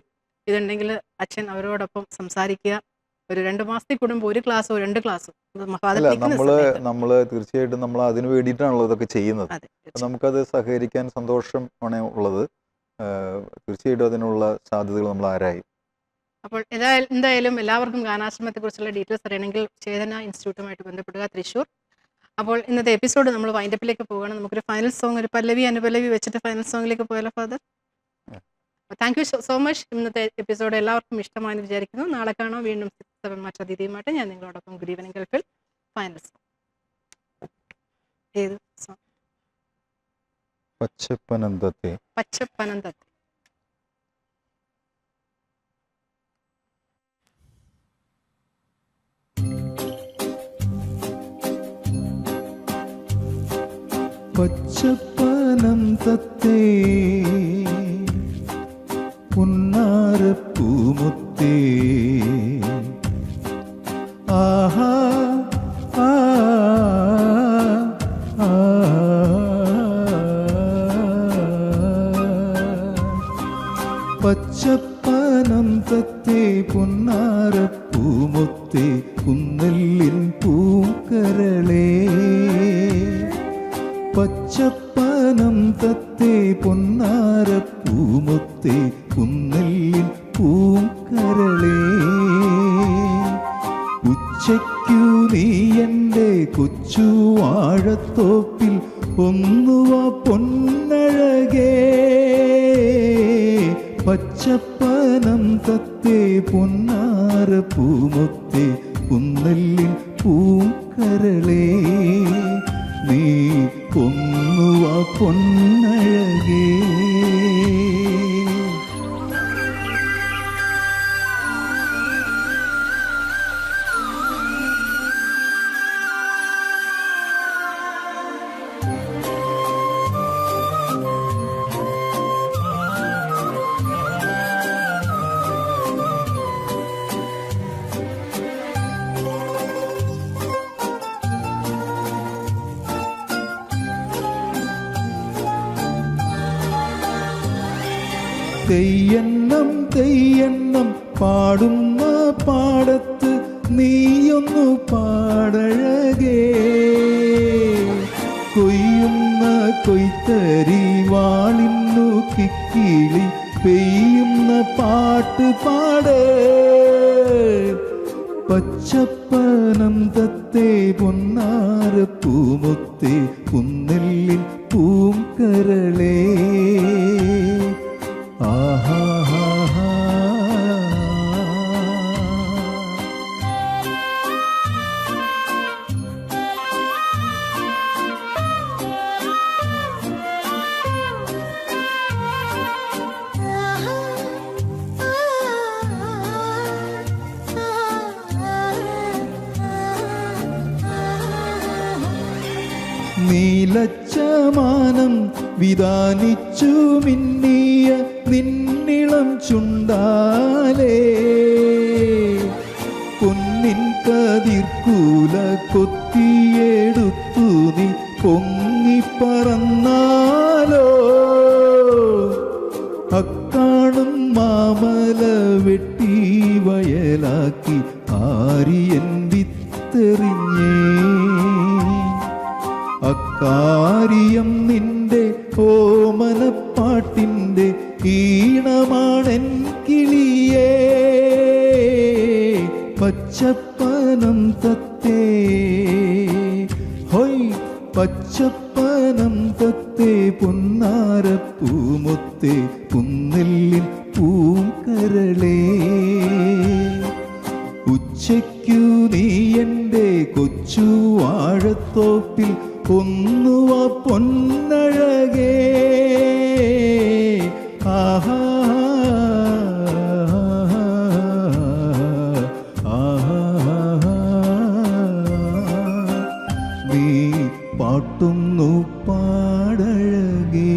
ഇതുണ്ടെങ്കിൽ അച്ഛൻ അവരോടൊപ്പം സംസാരിക്കുക. ഒരു 2 മാസത്തിൽ കൂടുമ്പോൾ ഒരു ക്ലാസ്സോ 2 ക്ലാസ്സോ നമ്മൾ തീർച്ചയായിട്ടും നമ്മൾ അതിന് വേണ്ടിയിട്ടാണല്ലോ ഇതൊക്കെ ചെയ്യുന്നത്. നമുക്കത് സഹകരിക്കാൻ സന്തോഷമാണ് ഉള്ളത്. തീർച്ചയായിട്ടും അതിനുള്ള സാധ്യതകൾ നമ്മൾ ആരായും. അപ്പോൾ എന്തായാലും എല്ലാവർക്കും ഗാനാശ്രമത്തെ കുറിച്ചുള്ള ഡീറ്റെയിൽസ് അറിയണമെങ്കിൽ ചേതന ഇൻസ്റ്റിറ്റ്യൂട്ടുമായിട്ട് ബന്ധപ്പെടുക, തൃശ്ശൂർ. അപ്പോൾ ഇന്നത്തെ എപ്പിസോഡ് നമ്മൾ വൈൻഡപ്പിലേക്ക് പോവുകയാണ്. നമുക്കൊരു ഫൈനൽ സോങ്, ഒരു പല്ലവി അനുപല്ലവി വെച്ചിട്ട് ഫൈനൽ സോങ്ങിലേക്ക് പോയാലോ father? Thank you so much. ഇന്നത്തെ എപ്പിസോഡ് എല്ലാവർക്കും ഇഷ്ടമായെന്ന് വിചാരിക്കുന്നു. നാളെ കാണാം വീണ്ടും 6-7 മറ്റതിഥിയുമായിട്ട് ഞാൻ നിങ്ങളോടൊപ്പം. ഗുഡ് ഈവനിങ് ഗൾഫിൽ ഫൈനൽ സോങ് ഏത് സോങ്? പച്ചപ്പനന്തത്തെ. പച്ചപ്പനന്തത്തെ പുന്നാരപ്പൂമുത്തേ ആഹാ ആ പച്ചപ്പനന്തത്തെ പുന്നാരപ്പൂമുത്തേ കുന്നെല്ലിൻ പൂക്കരളേ പച്ചപ്പനന്തത്തെ പൊന്നാരപ്പൂമുത്തേ കുന്നെല്ലിൻ പൂക്കരളേ ഉച്ചയ്ക്കു നീ എൻ്റെ കൊച്ചു വാഴത്തോപ്പിൽ ഒന്നുവ പൊന്നഴകേ പച്ചപ്പനന്തത്തെ പൊന്നാരപ്പൂമുത്തേ കുന്നെല്ലിൻ പൂക്കരളേ നീ ഒന്നുവ പൊന്നഴകേ തെയ്യന്നം തെയ്യന്നം പാടുന്ന പാടത്ത് നീയൊന്നു പാടഴകേ കൊയ്യുന്ന കൊയ്ത്തരി വാളിന്നു കിക്കിളി പെയ്യുന്ന പാട്ട് പാട് പച്ചപ്പനന്തത്തെ പൊന്നാര പൂമുത്തെ കുന്നെല്ലിൻ പൂങ്കരളേ ആഹാ നീലച്ചമാനം വിധാനിച്ചു മിന്നിയ നിന്നിളം ചുണ്ടാലേ പൊന്നിൻ കതിർക്കൂല കൊത്തിയെടുത്തു നീ പൊങ്ങിപ്പറന്നാലോ അക്കാണും മാമല വെട്ടി വയലാക്കി ആര്യൻ വിത്തെറിഞ്ഞേ അക്കാര്യം നിന്റെ ഓമനപ്പാട്ടിൻ്റെ ഈണമാണെൻ കിളിയേ പച്ചപ്പനം തത്തേ ഹൊയ് പച്ചപ്പനം തത്തേ പൊന്നാരപ്പൂമുത്തേ കുന്നെല്ലിൻ പൂങ്കരളേ ഉച്ചയ്ക്കു നീ എൻ്റെ കൊച്ചു വാഴത്തോപ്പിൽ ഒന്നുവ പൊന്നഴകേ ആഹാ ആഹാ നീ പാട്ടുന്നു പാടഴകേ